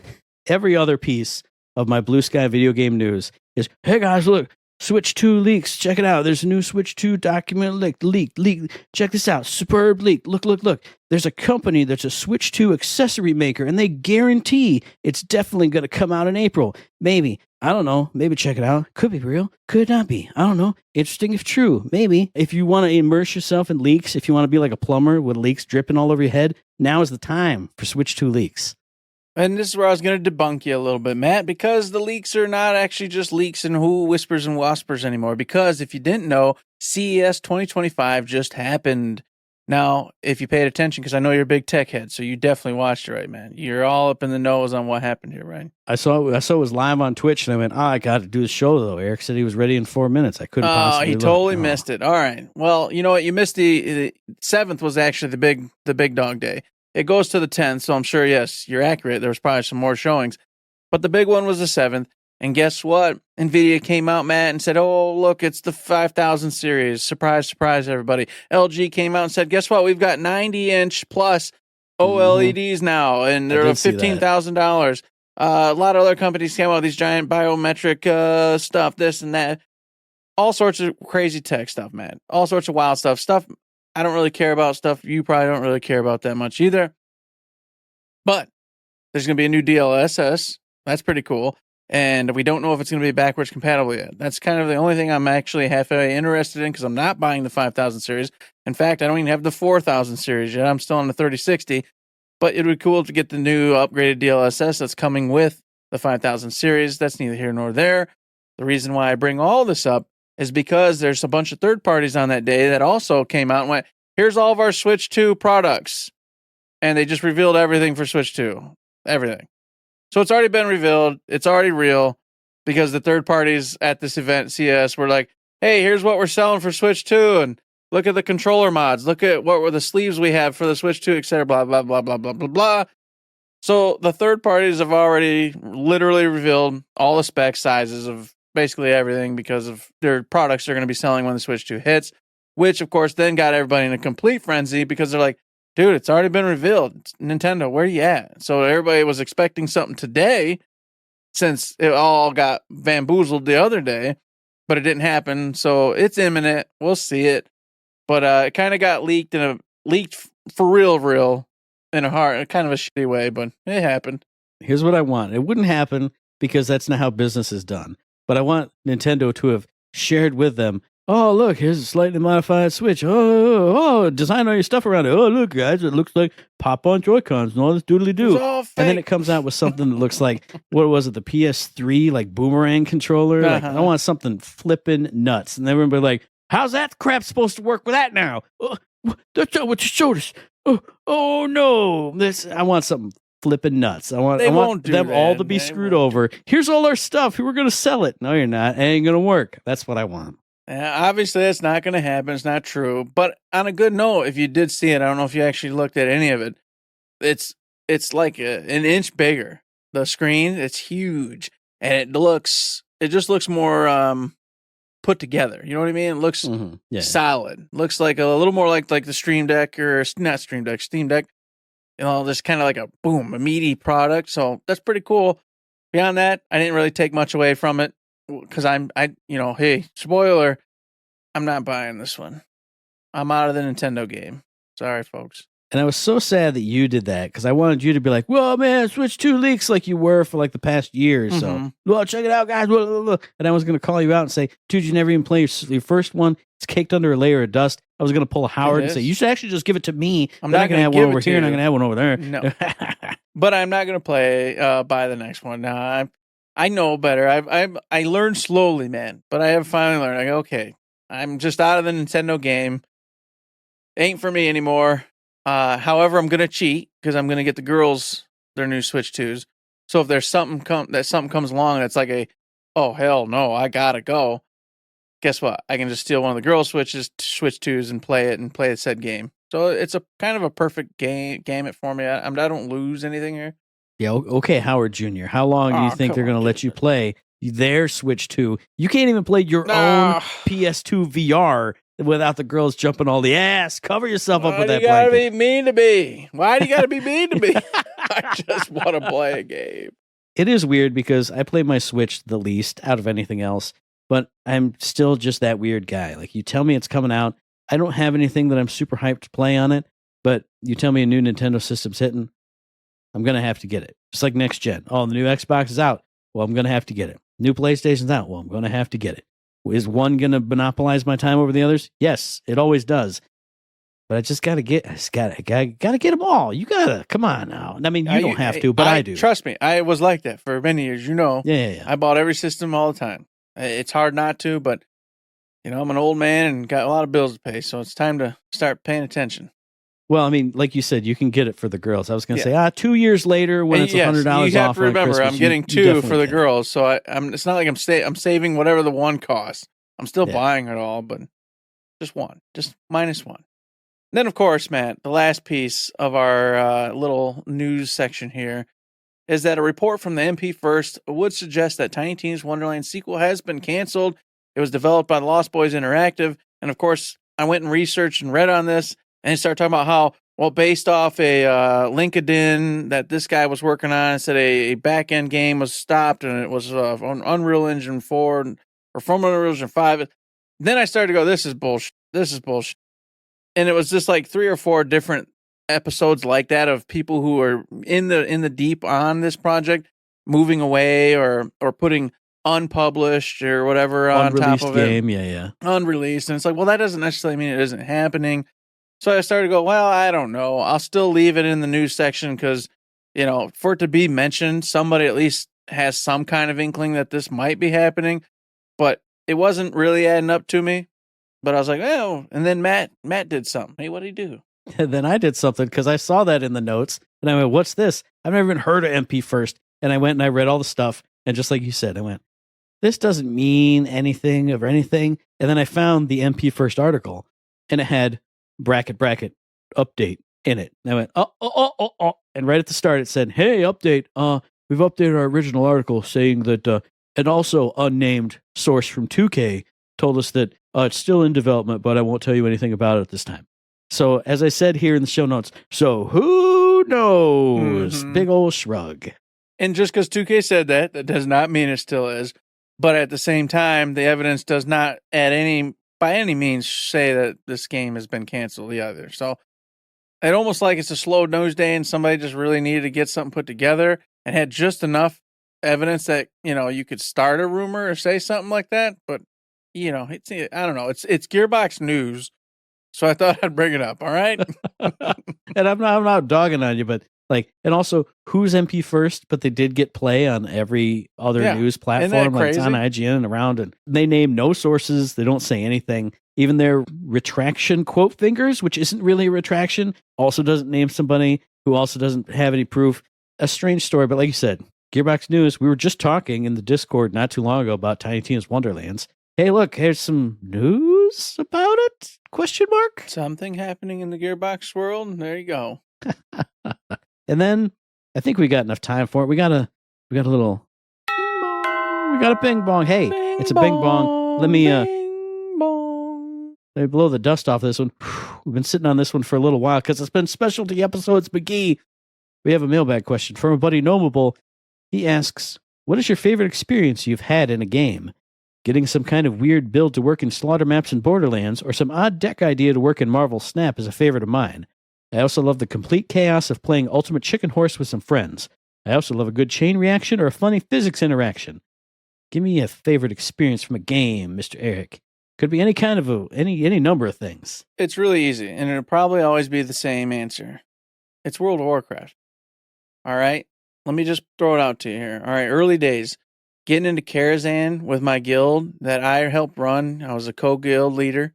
every other piece of my Blue Sky video game news is, hey guys, look, Switch 2 leaks. Check it out. There's a new Switch 2 document leak. Check this out. Superb leak. Look. There's a company that's a Switch 2 accessory maker, and they guarantee it's definitely going to come out in April. Maybe. I don't know. Maybe check it out. Could be real. Could not be. I don't know. Interesting if true. Maybe. If you want to immerse yourself in leaks, if you want to be like a plumber with leaks dripping all over your head, now is the time for Switch 2 leaks. And this is where I was going to debunk you a little bit, Matt, because the leaks are not actually just leaks and who whispers and waspers anymore. Because if you didn't know, CES 2025 just happened. Now, if you paid attention, because I know you're a big tech head, so you definitely watched it, right, man? You're all up in the nose on what happened here, right? I saw it was live on Twitch, and I went, I got to do the show, though. Eric said he was ready in 4 minutes. I couldn't possibly he look. totally missed it. All right. Well, you know what? You missed the 7th was actually the big dog day. It goes to the 10th, so I'm sure, yes, you're accurate. There was probably some more showings. But the big one was the 7th. And guess what? NVIDIA came out, Matt, and said, oh, look, it's the 5000 series. Surprise, surprise, everybody. LG came out and said, guess what? We've got 90-inch plus OLEDs now, and they're $15,000. A lot of other companies came out with these giant biometric stuff, this and that. All sorts of crazy tech stuff, man. All sorts of wild stuff. Stuff I don't really care about, stuff you probably don't really care about that much either. But there's going to be a new DLSS. That's pretty cool. And we don't know if it's going to be backwards compatible yet. That's kind of the only thing I'm actually halfway interested in because I'm not buying the 5000 series. In fact, I don't even have the 4000 series yet. I'm still on the 3060. But it would be cool to get the new upgraded DLSS that's coming with the 5000 series. That's neither here nor there. The reason why I bring all this up is because there's a bunch of third parties on that day that also came out and went, here's all of our Switch 2 products. And they just revealed everything for Switch 2. Everything. So it's already been revealed. It's already real because the third parties at this event, CES, were like, hey, here's what we're selling for Switch 2. And look at the controller mods. Look at what were the sleeves we have for the Switch 2, etc. Blah, blah, blah, blah, blah, blah, blah. So the third parties have already literally revealed all the spec sizes of basically everything because of their products they're going to be selling when the Switch 2 hits, which of course then got everybody in a complete frenzy because they're like, dude, it's already been revealed. It's Nintendo, where you at? So everybody was expecting something today, since it all got bamboozled the other day, but it didn't happen. So it's imminent. We'll see it. But it kind of got leaked for real in a kind of a shitty way, but it happened. Here's what I want. It wouldn't happen because that's not how business is done. But I want Nintendo to have shared with them, oh, look, here's a slightly modified Switch. Oh, design all your stuff around it. Oh, look, guys, it looks like pop-on Joy-Cons and all this doodly-doo. And then it comes out with something that looks like, what was it, the PS3, like boomerang controller? Like, I want something flipping nuts. And everybody like, how's that crap supposed to work with that now? That's not what you showed us. Oh no. I want something flipping nuts. I want them all to be screwed over. Here's all our stuff. We're going to sell it. No, you're not. It ain't going to work. That's what I want. Obviously, that's not going to happen. It's not true. But on a good note, if you did see it, I don't know if you actually looked at any of it. It's like an inch bigger. The screen, it's huge, and it just looks more put together. You know what I mean? It looks solid. Looks like a little more like the Stream Deck, or not Stream Deck, Steam Deck. You know, just kind of like a meaty product. So that's pretty cool. Beyond that, I didn't really take much away from it. Because hey, spoiler, I'm not buying this one. I'm out of the Nintendo game. Sorry, folks. And I was so sad that you did that, because I wanted you to be like, well, man, Switch 2 leaks like you were for like the past year or so. Well, check it out, guys. And I was going to call you out and say, dude, you never even played your first one. It's caked under a layer of dust. I was going to pull a Howard and say, you should actually just give it to me. I'm not going to have one over here, and I'm going to have one over there. No. But I'm not going to buy the next one. Now, I know better. I learned slowly, man. But I have finally learned. I go, okay, I'm just out of the Nintendo game. Ain't for me anymore. However, I'm gonna cheat because I'm gonna get the girls their new Switch 2s. So if there's something comes along that's like oh hell no, I gotta go. Guess what? I can just steal one of the girls' Switch 2s and play the said game. So it's a kind of a perfect gamut for me. I don't lose anything here. Yeah, okay, Howard Jr. How long do you think they're going to let you play their Switch 2? You can't even play your own PS2 VR without the girls jumping all the ass. Cover yourself up with that blanket. Why do you got to be mean to me? Why do you got to be mean to me? I just want to play a game. It is weird because I play my Switch the least out of anything else, but I'm still just that weird guy. Like, you tell me it's coming out. I don't have anything that I'm super hyped to play on it, but you tell me a new Nintendo system's hitting, I'm going to have to get it. Just like next gen. Oh, the new Xbox is out. Well, I'm going to have to get it. New PlayStation's out. Well, I'm going to have to get it. Is one going to monopolize my time over the others? Yes, it always does. But I just got to get them all. You got to, come on now. I mean, you don't have to, but I do. Trust me, I was like that for many years, Yeah. I bought every system all the time. It's hard not to, but, I'm an old man and got a lot of bills to pay, so it's time to start paying attention. Well, I mean, like you said, you can get it for the girls. I was going to say, 2 years later when it's $100 off. You have to remember, Christmas, I'm getting two for the girls, so it's not like I'm saving whatever the one costs. I'm still buying it all, but just one, just minus one. Then, of course, Matt, the last piece of our little news section here is that a report from the MP First would suggest that Tiny Tina's Wonderland sequel has been canceled. It was developed by the Lost Boys Interactive, and of course, I went and researched and read on this. And he started talking about how, based off a LinkedIn that this guy was working on, it said a back-end game was stopped, and it was on Unreal Engine 4 or from Unreal Engine 5. Then I started to go, this is bullshit. This is bullshit. And it was just like 3 or 4 different episodes like that of people who are in the deep on this project, moving away or putting unpublished or whatever on top of game. it. Yeah. Unreleased. And it's like, well, that doesn't necessarily mean it isn't happening. So I started to go, well, I don't know. I'll still leave it in the news section because, for it to be mentioned, somebody at least has some kind of inkling that this might be happening. But it wasn't really adding up to me. But I was like, oh. And then Matt did something. Hey, what did he do? And then I did something because I saw that in the notes. And I went, what's this? I've never even heard of MP First. And I went and I read all the stuff. And just like you said, I went, this doesn't mean anything of anything. And then I found the MP First article. And it had bracket update in it. And I went, oh. And right at the start, it said, hey, update. We've updated our original article saying that, and also unnamed source from 2K told us that it's still in development, but I won't tell you anything about it this time. So, as I said here in the show notes, so who knows? Mhm. Big old shrug. And just because 2K said that, that does not mean it still is. But at the same time, the evidence does not by any means say that this game has been canceled either. So it almost like it's a slow nose day and somebody just really needed to get something put together and had just enough evidence that, you could start a rumor or say something like that. But, I don't know. It's Gearbox news. So I thought I'd bring it up. All right. And I'm not dogging on you, but and also who's MP first, but they did get play on every other news platform, like it's on IGN and around, and they name no sources. They don't say anything. Even their retraction quote fingers, which isn't really a retraction, also doesn't name somebody who also doesn't have any proof. A strange story, but like you said, Gearbox News, we were just talking in the Discord not too long ago about Tiny Tina's Wonderlands. Hey, look, here's some news about it? Question mark? Something happening in the Gearbox world. There you go. And then I think we got enough time for it. We got a bing bong. Hey, it's a bing bong. Let me blow the dust off this one. We've been sitting on this one for a little while because it's been specialty episodes, McGee. We have a mailbag question from a buddy Nomable. He asks, what is your favorite experience you've had in a game? Getting some kind of weird build to work in Slaughter Maps in Borderlands, or some odd deck idea to work in Marvel Snap is a favorite of mine. I also love the complete chaos of playing Ultimate Chicken Horse with some friends. I also love a good chain reaction or a funny physics interaction. Give me a favorite experience from a game, Mr. Eric. Could be any kind of any number of things. It's really easy, and it'll probably always be the same answer. It's World of Warcraft. All right? Let me just throw it out to you here. All right, early days. Getting into Karazhan with my guild that I helped run. I was a co-guild leader.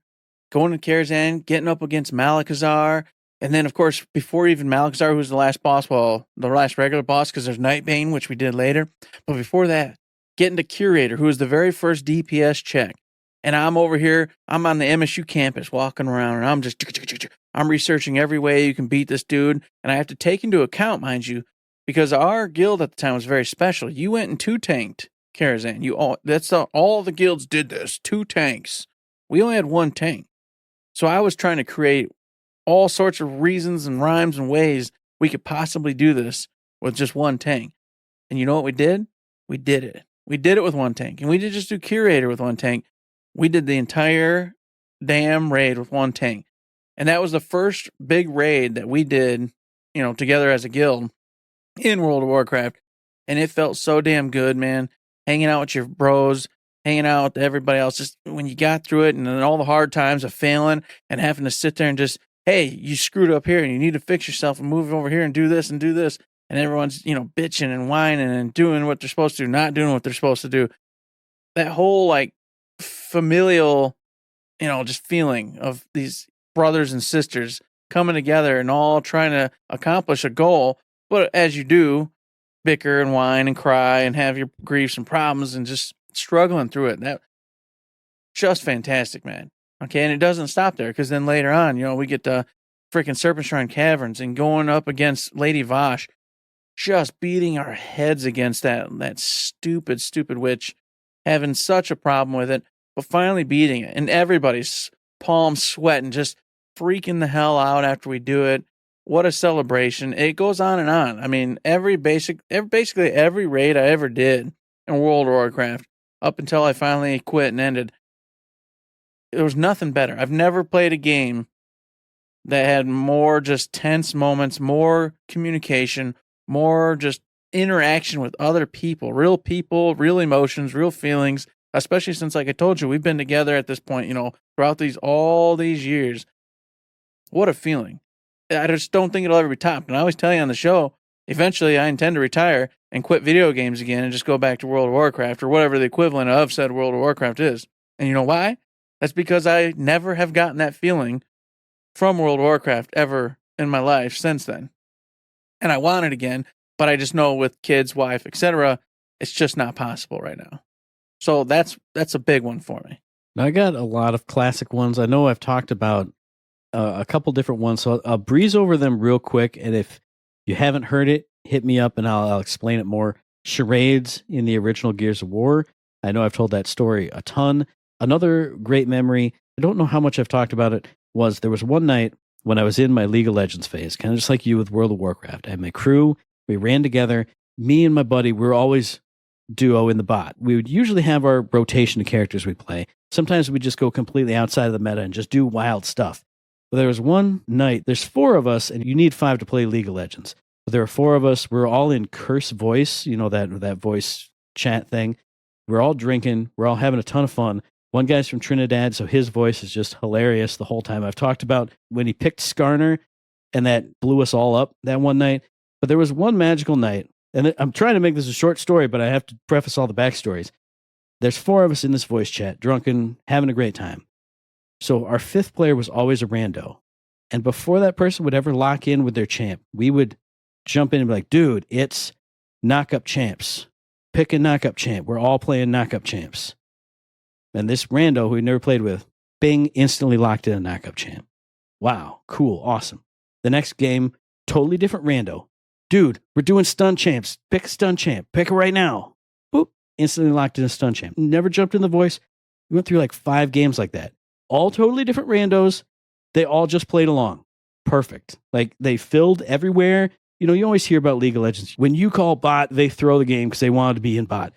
Going to Karazhan, getting up against Malakazar. And then, of course, before even Malakazar, who's the last boss, well, the last regular boss, because there's Nightbane, which we did later. But before that, getting to Curator, who was the very first DPS check. And I'm over here, I'm on the MSU campus walking around, and I'm researching every way you can beat this dude. And I have to take into account, mind you, because our guild at the time was very special. You went and 2-tanked Karazhan. All the guilds did this, 2 tanks. We only had 1 tank. So I was trying to create all sorts of reasons and rhymes and ways we could possibly do this with just 1 tank. And you know what we did? We did it. We did it with 1 tank. And we didn't just do Curator with 1 tank. We did the entire damn raid with 1 tank. And that was the first big raid that we did, together as a guild in World of Warcraft. And it felt so damn good, man. Hanging out with your bros, hanging out with everybody else. Just when you got through it and then all the hard times of failing and having to sit there and just, hey, you screwed up here and you need to fix yourself and move over here and do this and do this. And everyone's, bitching and whining and doing what they're supposed to do, not doing what they're supposed to do. That whole familial, just feeling of these brothers and sisters coming together and all trying to accomplish a goal. But as you do, bicker and whine and cry and have your griefs and problems and just struggling through it. That just fantastic, man. Okay, and it doesn't stop there because then later on, we get to freaking Serpent Shrine Caverns and going up against Lady Vosh, just beating our heads against that stupid witch, having such a problem with it, but finally beating it, and everybody's palms sweating, just freaking the hell out after we do it. What a celebration. It goes on and on. I mean, basically every raid I ever did in World of Warcraft, up until I finally quit and ended, there was nothing better. I've never played a game that had more just tense moments, more communication, more just interaction with other people, real emotions, real feelings, especially since, like I told you, we've been together at this point, throughout all these years. What a feeling. I just don't think it'll ever be topped. And I always tell you on the show, eventually I intend to retire and quit video games again and just go back to World of Warcraft or whatever the equivalent of said World of Warcraft is. And you know why? That's because I never have gotten that feeling from World of Warcraft ever in my life since then. And I want it again, but I just know with kids, wife, etc., it's just not possible right now. So that's a big one for me. Now, I got a lot of classic ones. I know I've talked about a couple different ones, so I'll breeze over them real quick. And if you haven't heard it, hit me up and I'll explain it more. Charades in the original Gears of War. I know I've told that story a ton. Another great memory, I don't know how much I've talked about it, was there was one night when I was in my League of Legends phase, kind of just like you with World of Warcraft. I had my crew. We ran together. Me and my buddy, we were always duo in the bot. We would usually have our rotation of characters we play. Sometimes we'd just go completely outside of the meta and just do wild stuff. But there was one night, there's 4 of us, and you need 5 to play League of Legends. But there were 4 of us. We're all in curse voice, that voice chat thing. We're all drinking. We're all having a ton of fun. One guy's from Trinidad, so his voice is just hilarious the whole time. I've talked about when he picked Skarner, and that blew us all up that one night. But there was one magical night, and I'm trying to make this a short story, but I have to preface all the backstories. There's 4 of us in this voice chat, drunken, having a great time. So our 5th player was always a rando. And before that person would ever lock in with their champ, we would jump in and be like, dude, it's knock-up champs. Pick a knock-up champ. We're all playing knock-up champs. And this rando who we never played with, bing, instantly locked in a knock-up champ. Wow, cool, awesome. The next game, totally different rando. Dude, we're doing stun champs. Pick a stun champ. Pick it right now. Boop, instantly locked in a stun champ. Never jumped in the voice. We went through like 5 games like that. All totally different randos. They all just played along. Perfect. Like they filled everywhere. You always hear about League of Legends. When you call bot, they throw the game because they wanted to be in bot.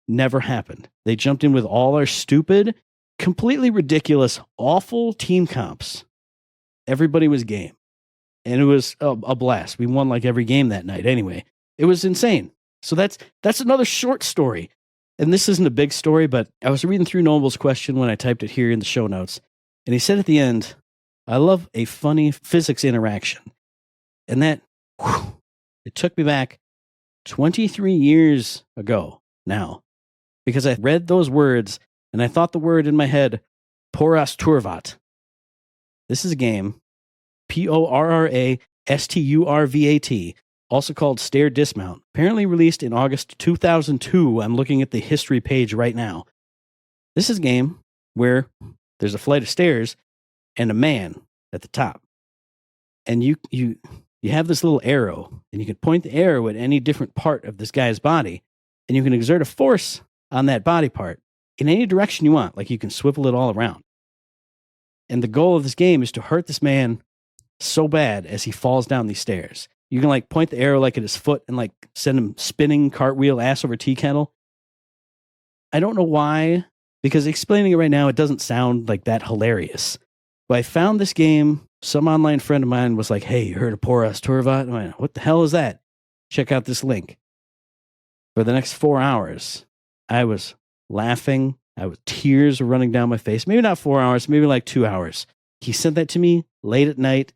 Never happened. They jumped in with all our stupid, completely ridiculous, awful team comps. Everybody was game. And it was a blast. We won like every game that night anyway. It was insane. So that's another short story. And this isn't a big story, but I was reading through Noble's question when I typed it here in the show notes. And he said at the end, I love a funny physics interaction. And that, it took me back 23 years ago now. Because I read those words, and I thought the word in my head, Poras Turvat. This is a game, Porrasturvat, also called Stair Dismount, apparently released in August 2002. I'm looking at the history page right now. This is a game where there's a flight of stairs and a man at the top. And you have this little arrow, and you can point the arrow at any different part of this guy's body, and you can exert a force on that body part in any direction you want. Like you can swivel it all around. And the goal of this game is to hurt this man so bad as he falls down these stairs. You can like point the arrow like at his foot and like send him spinning cartwheel ass over tea kettle. I don't know why, because explaining it right now, it doesn't sound like that hilarious. But I found this game. Some online friend of mine was like, hey, you heard of Poras Turvat? I went, what the hell is that? Check out this link. For the next 4 hours, I was laughing. Tears were running down my face. Maybe not 4 hours, maybe like 2 hours. He sent that to me late at night.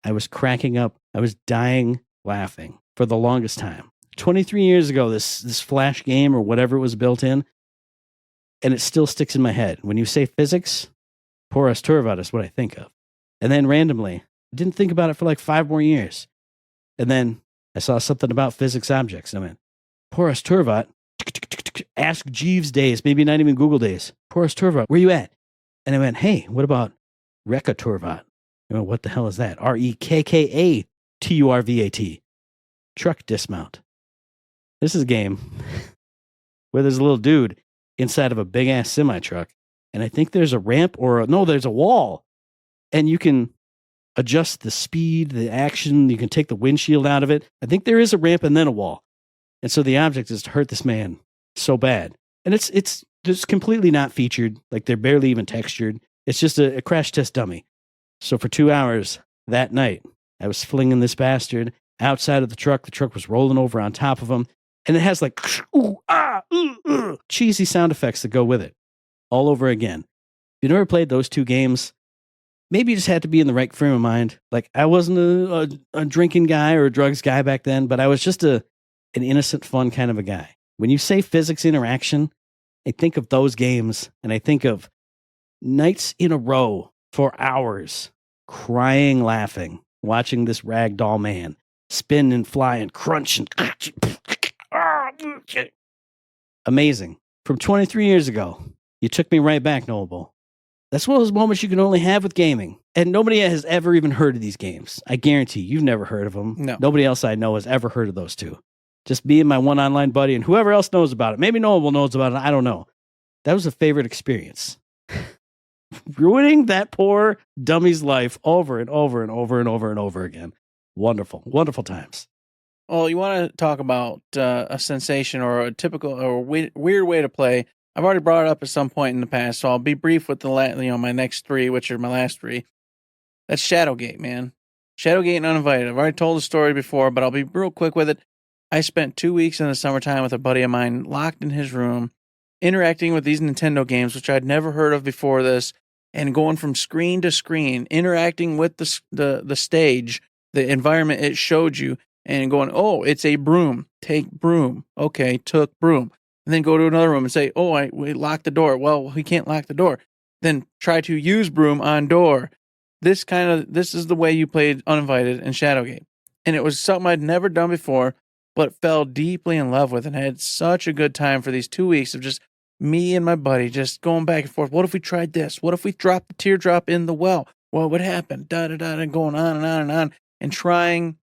I was cracking up. I was dying laughing for the longest time. 23 years ago, this Flash game or whatever it was built in, and it still sticks in my head. When you say physics, Poras Turvat is what I think of. And then randomly, I didn't think about it for like 5 more years. And then I saw something about physics objects. And I went, Poras Turvat, Ask Jeeves days, maybe not even Google days. Poras Turvat, where you at? And I went, hey, what about Rekka Turvat? I went, what the hell is that? Rekkaturvat. Truck dismount. This is a game where there's a little dude inside of a big-ass semi-truck, and I think there's a ramp there's a wall, and you can adjust the speed, the action, you can take the windshield out of it. I think there is a ramp and then a wall. And so the object is to hurt this man so bad. And it's just completely not featured, like they're barely even textured. It's just a crash test dummy. So for 2 hours that night, I was flinging this bastard outside of the truck. The truck was rolling over on top of him. And it has like cheesy sound effects that go with it all over again. If you never played those 2 games, maybe you just had to be in the right frame of mind. Like I wasn't a drinking guy or a drugs guy back then, but I was just an innocent, fun kind of a guy. When you say physics interaction, I think of those games, and I think of nights in a row for hours, crying, laughing, watching this ragdoll man spin and fly and crunch and amazing. From 23 years ago, you took me right back, Noble. That's one of those moments you can only have with gaming. And nobody has ever even heard of these games. I guarantee you've never heard of them. No. Nobody else I know has ever heard of those 2. Just me and my one online buddy and whoever else knows about it. Maybe Noble knows about it. I don't know. That was a favorite experience. ruining that poor dummy's life over and over and over and over and over again. Wonderful, wonderful times. Well, you want to talk about a sensation or a typical or weird way to play. I've already brought it up at some point in the past, so I'll be brief with my next three, which are my last three. That's Shadowgate, man. Shadowgate and Uninvited. I've already told the story before, but I'll be real quick with it. I spent 2 weeks in the summertime with a buddy of mine, locked in his room, interacting with these Nintendo games, which I'd never heard of before this, and going from screen to screen, interacting with the stage, the environment it showed you, and going, oh, it's a broom. Take broom. Okay, took broom. And then go to another room and say, oh, we locked the door. Well, we can't lock the door. Then try to use broom on door. This is the way you played Uninvited and Shadowgate. And it was something I'd never done before, but fell deeply in love with and had such a good time for these 2 weeks of just me and my buddy just going back and forth. What if we tried this? What if we dropped the teardrop in the well? What would happen? And going on and on and on and trying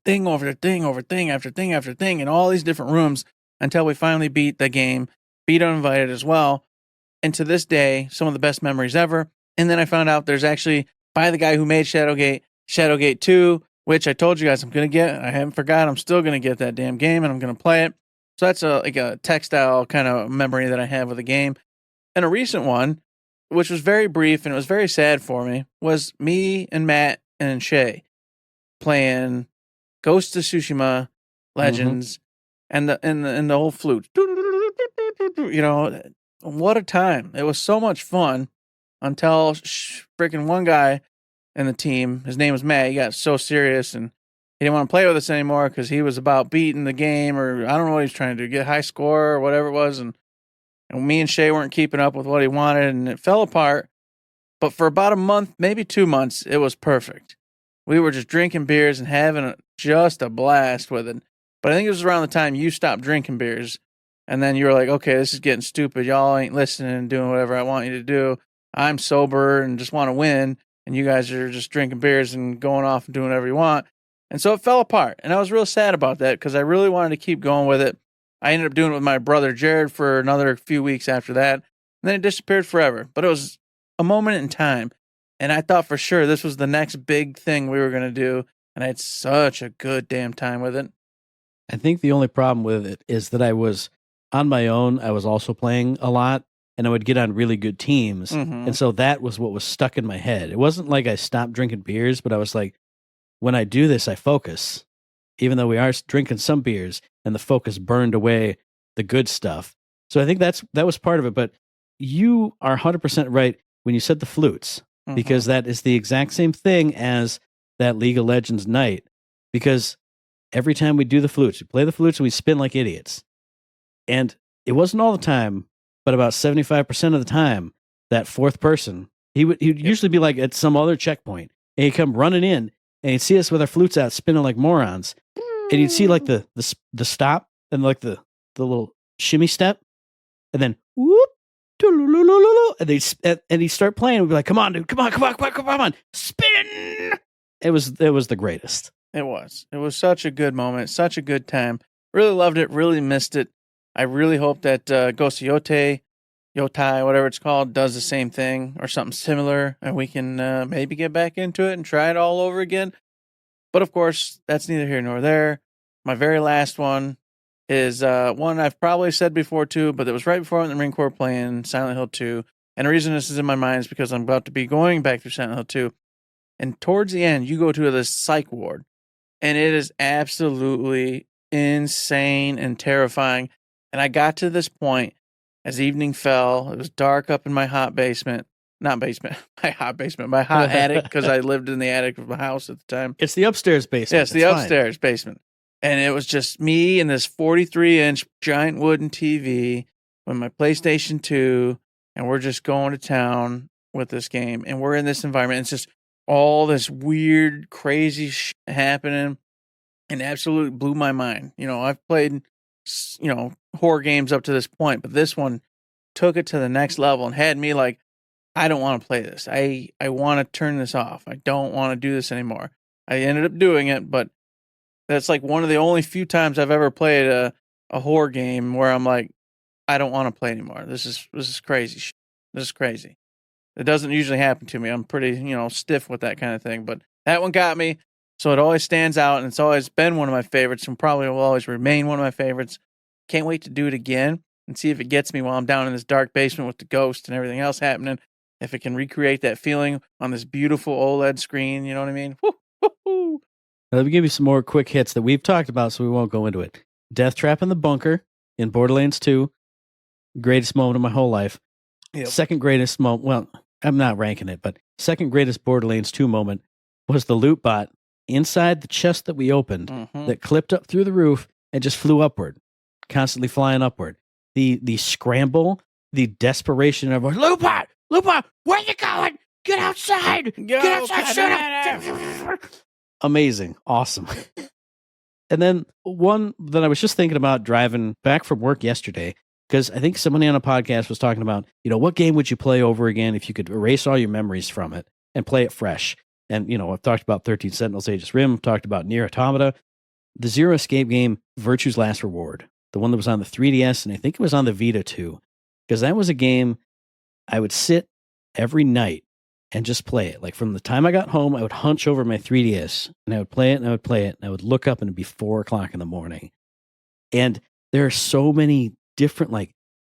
thing over thing over thing after thing after thing in all these different rooms until we finally beat the game, beat Uninvited as well. And to this day, some of the best memories ever. And then I found out there's actually, by the guy who made Shadowgate 2, which I told you guys I'm going to get. I haven't forgot. I'm still going to get that damn game, and I'm going to play it. So that's like a textile kind of memory that I have with the game. And a recent one, which was very brief and it was very sad for me, was me and Matt and Shay playing Ghost of Tsushima Legends and the whole flute. You know, what a time. It was so much fun until freaking one guy in the team, his name was Matt, he got so serious and he didn't want to play with us anymore because he was about beating the game, or I don't know what he was trying to do, get high score or whatever it was. And me and Shay weren't keeping up with what he wanted, and it fell apart. But for about a month, maybe 2 months, it was perfect. We were just drinking beers and having just a blast with it. But I think it was around the time you stopped drinking beers. And then you were like, okay, this is getting stupid. Y'all ain't listening and doing whatever I want you to do. I'm sober and just want to win. And you guys are just drinking beers and going off and doing whatever you want. And so it fell apart. And I was real sad about that because I really wanted to keep going with it. I ended up doing it with my brother Jared for another few weeks after that. And then it disappeared forever. But it was a moment in time. And I thought for sure this was the next big thing we were going to do. And I had such a good damn time with it. I think the only problem with it is that I was on my own. I was also playing a lot, and I would get on really good teams. And so that was what was stuck in my head. It wasn't like I stopped drinking beers, but I was like, when I do this, I focus, even though we are drinking some beers, and the focus burned away the good stuff. So I think that was part of it. But you are 100% right when you said the flutes, because that is the exact same thing as that League of Legends night. Because every time we do the flutes, we play the flutes and we spin like idiots. And it wasn't all the time, but about 75% of the time, that fourth person, he'd usually be like at some other checkpoint, and he'd come running in, and he'd see us with our flutes out spinning like morons, and you'd see like the stop and like the little shimmy step, and then whoop, and he'd start playing. We'd be like, "Come on, dude, come on, spin!" It was the greatest. It was such a good moment, such a good time. Really loved it. Really missed it. I really hope that Ghost of Yotai, whatever it's called, does the same thing or something similar, and we can maybe get back into it and try it all over again. But of course, that's neither here nor there. My very last one is one I've probably said before too, but it was right before I went to the Marine Corps playing Silent Hill 2. And the reason this is in my mind is because I'm about to be going back through Silent Hill 2. And towards the end, you go to this psych ward, and it is absolutely insane and terrifying. And I got to this point as evening fell. It was dark up in my hot basement. Not basement, my hot attic, because I lived in the attic of my house at the time. It's the upstairs basement. Yes, the upstairs basement. And it was just me and this 43-inch giant wooden TV with my PlayStation 2, and we're just going to town with this game. And we're in this environment. It's just all this weird, crazy shit happening, and absolutely blew my mind. You know, I've played, horror games up to this point, but this one took it to the next level and had me like, I don't want to play this. I want to turn this off. I don't want to do this anymore. I ended up doing it, but that's like one of the only few times I've ever played a horror game where I'm like, I don't want to play anymore. This is crazy. This is crazy. It doesn't usually happen to me. I'm pretty, stiff with that kind of thing. But that one got me. So it always stands out, and it's always been one of my favorites, and probably will always remain one of my favorites. Can't wait to do it again and see if it gets me while I'm down in this dark basement with the ghost and everything else happening. If it can recreate that feeling on this beautiful OLED screen, you know what I mean? Woo, woo, woo. Let me give you some more quick hits that we've talked about, so we won't go into it. Death Trap in the Bunker in Borderlands 2. Greatest moment of my whole life. Yep. Second greatest moment, well, I'm not ranking it, but second greatest Borderlands 2 moment was the loot bot inside the chest that we opened that clipped up through the roof and just flew upward, constantly flying upward. The scramble, the desperation of loot bot, where you going? Get outside! Get outside! Shut up! Amazing, awesome. And then one that I was just thinking about driving back from work yesterday, because I think somebody on a podcast was talking about, what game would you play over again if you could erase all your memories from it and play it fresh? And, I've talked about 13 Sentinels Aegis Rim, talked about Nier Automata, the Zero Escape game, Virtue's Last Reward, the one that was on the 3DS, and I think it was on the Vita too, because that was a game I would sit every night and just play it. Like from the time I got home, I would hunch over my 3DS and I would play it and I would play it and I would look up and it'd be 4:00 in the morning. And there are so many different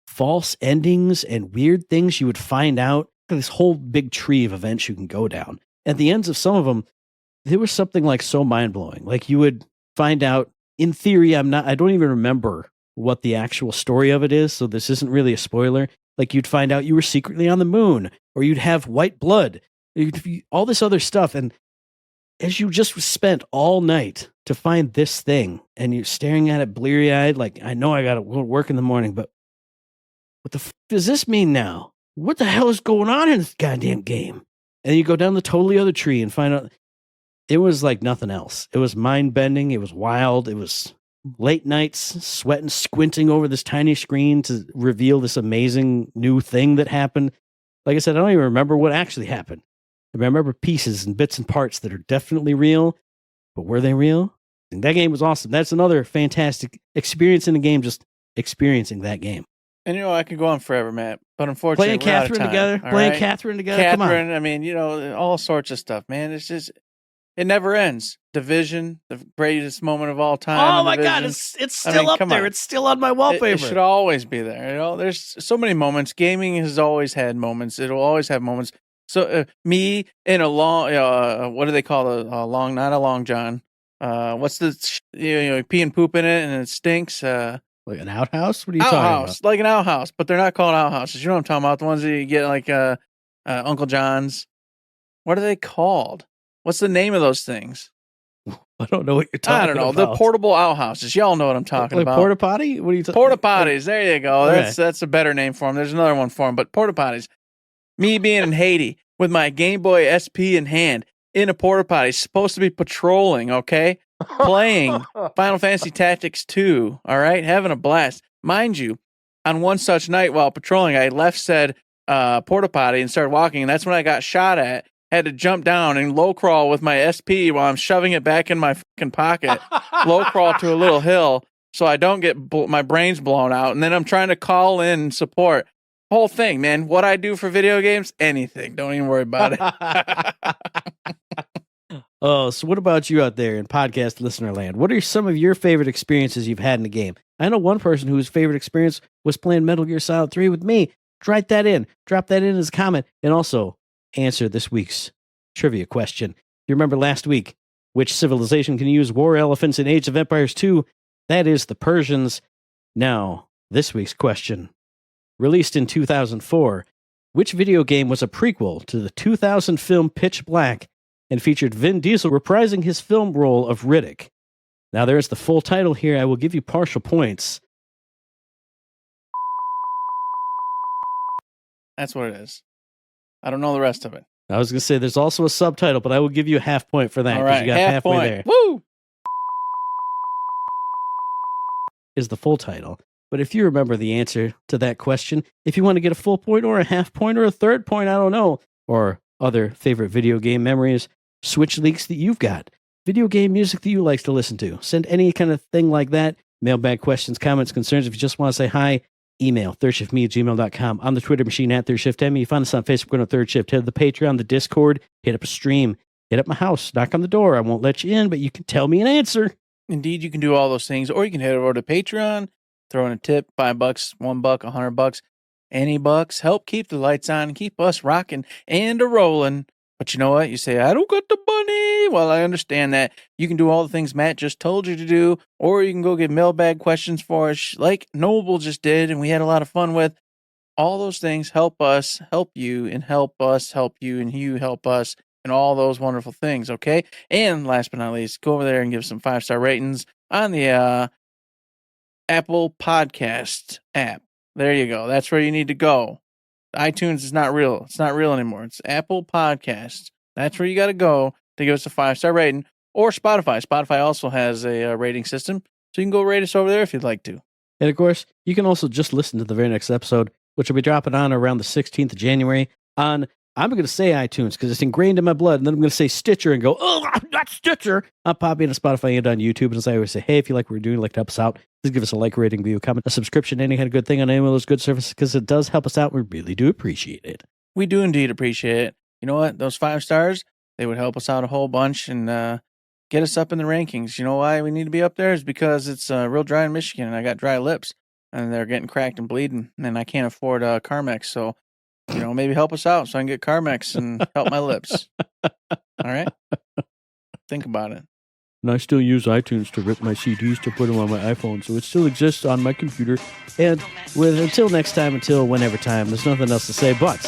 false endings and weird things you would find out. This whole big tree of events you can go down. At the ends of some of them, there was something so mind-blowing. Like you would find out, in theory, I don't even remember what the actual story of it is, so this isn't really a spoiler. Like you'd find out you were secretly on the moon, or you'd have white blood, all this other stuff. And as you just spent all night to find this thing, and you're staring at it bleary-eyed, like, I know I got to work in the morning, but what the does this mean now? What the hell is going on in this goddamn game? And you go down the totally other tree and find out it was like nothing else. It was mind-bending. It was wild. It was late nights, sweating, squinting over this tiny screen to reveal this amazing new thing that happened. Like I said, I don't even remember what actually happened. I remember pieces and bits and parts that are definitely real, but were they real? And that game was awesome. That's another fantastic experience in the game, just experiencing that game. And I could go on forever, Matt, but unfortunately, playing Catherine together, Catherine together. Come on. I mean, all sorts of stuff, man. It's just, it never ends. Division, the greatest moment of all time. Oh my God, it's still up there. It's still on my wallpaper. It should always be there. There's so many moments. Gaming has always had moments. It'll always have moments. So me in a long, what do they call a long? Not a long john. What's the pee and poop in it and it stinks. Like an outhouse? What are you talking about? Like an outhouse, but they're not called outhouses. You know what I'm talking about? The ones that you get like Uncle John's. What are they called? What's the name of those things? I don't know what you're talking about. I don't know. The portable outhouses. Y'all know what I'm talking about. Porta potty? What are you talking about? Porta potties. There you go. Okay. That's a better name for them. There's another one for them, but porta potties. Me being in Haiti with my Game Boy SP in hand in a porta potty, supposed to be patrolling, okay? Playing Final Fantasy Tactics 2, all right? Having a blast. Mind you, on one such night while patrolling, I left said porta potty and started walking, and that's when I got shot at. Had to jump down and low crawl with my SP while I'm shoving it back in my fucking pocket. Low crawl to a little hill so I don't get my brains blown out. And then I'm trying to call in support. Whole thing, man. What I do for video games, anything. Don't even worry about it. Oh, so what about you out there in podcast listener land? What are some of your favorite experiences you've had in a game? I know one person whose favorite experience was playing Metal Gear Solid 3 with me. Write that in. Drop that in as a comment. And also answer this week's trivia question. You remember last week, which civilization can use war elephants in Age of Empires 2? That is the Persians. Now, this week's question. Released in 2004, which video game was a prequel to the 2000 film Pitch Black and featured Vin Diesel reprising his film role of Riddick? Now, there's the full title here. I will give you partial points. That's what it is. I don't know the rest of it. I was going to say there's also a subtitle, but I will give you a half point for that. All right, you got halfway point. there. Woo! Is the full title. But if you remember the answer to that question, if you want to get a full point or a half point or a third point, I don't know, or other favorite video game memories, Switch leaks that you've got, video game music that you like to listen to, send any kind of thing like that, mailbag questions, comments, concerns. If you just want to say hi, email, thirdshiftme@gmail.com, on the Twitter machine at ThirdShiftMe. You find us on Facebook on Third Shift. Head to the Patreon, the Discord, hit up a stream, hit up my house, knock on the door. I won't let you in, but you can tell me an answer. Indeed, you can do all those things, or you can head over to Patreon, throw in a tip, $5, $1, $100, any bucks. Help keep the lights on, keep us rocking and a rolling. But you know what? You say, I don't got the money. Well, I understand that. You can do all the things Matt just told you to do, or you can go get mailbag questions for us like Noble just did, and we had a lot of fun with. All those things help us, help you, and help us, help you, and you help us, and all those wonderful things, okay? And last but not least, go over there and give some 5-star ratings on the Apple Podcast app. There you go. That's where you need to go. iTunes is not real. It's not real anymore. It's Apple Podcasts. That's where you got to go to give us a 5-star rating. Or Spotify. Spotify also has a rating system, so you can go rate us over there if you'd like to. And of course, you can also just listen to the very next episode, which will be dropping on around the 16th of January on, I'm going to say iTunes because it's ingrained in my blood, and then I'm going to say Stitcher and go, oh, not Stitcher. I'll pop in on Spotify and on YouTube. And as I always say, hey, if you like what we're doing, like to help us out, please give us a like, rating, review, comment, a subscription, any kind of good thing on any of those good services, because it does help us out. We really do appreciate it. We do indeed appreciate it. You know what? Those 5 stars, they would help us out a whole bunch and get us up in the rankings. You know why we need to be up there? Is because it's real dry in Michigan, and I got dry lips, and they're getting cracked and bleeding, and I can't afford Carmex. So, you know, maybe help us out so I can get Carmex and help my lips. All right? Think about it. And I still use iTunes to rip my CDs to put them on my iPhone, so it still exists on my computer. And until next time, until whenever time, there's nothing else to say but...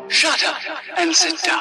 Shut up and sit down.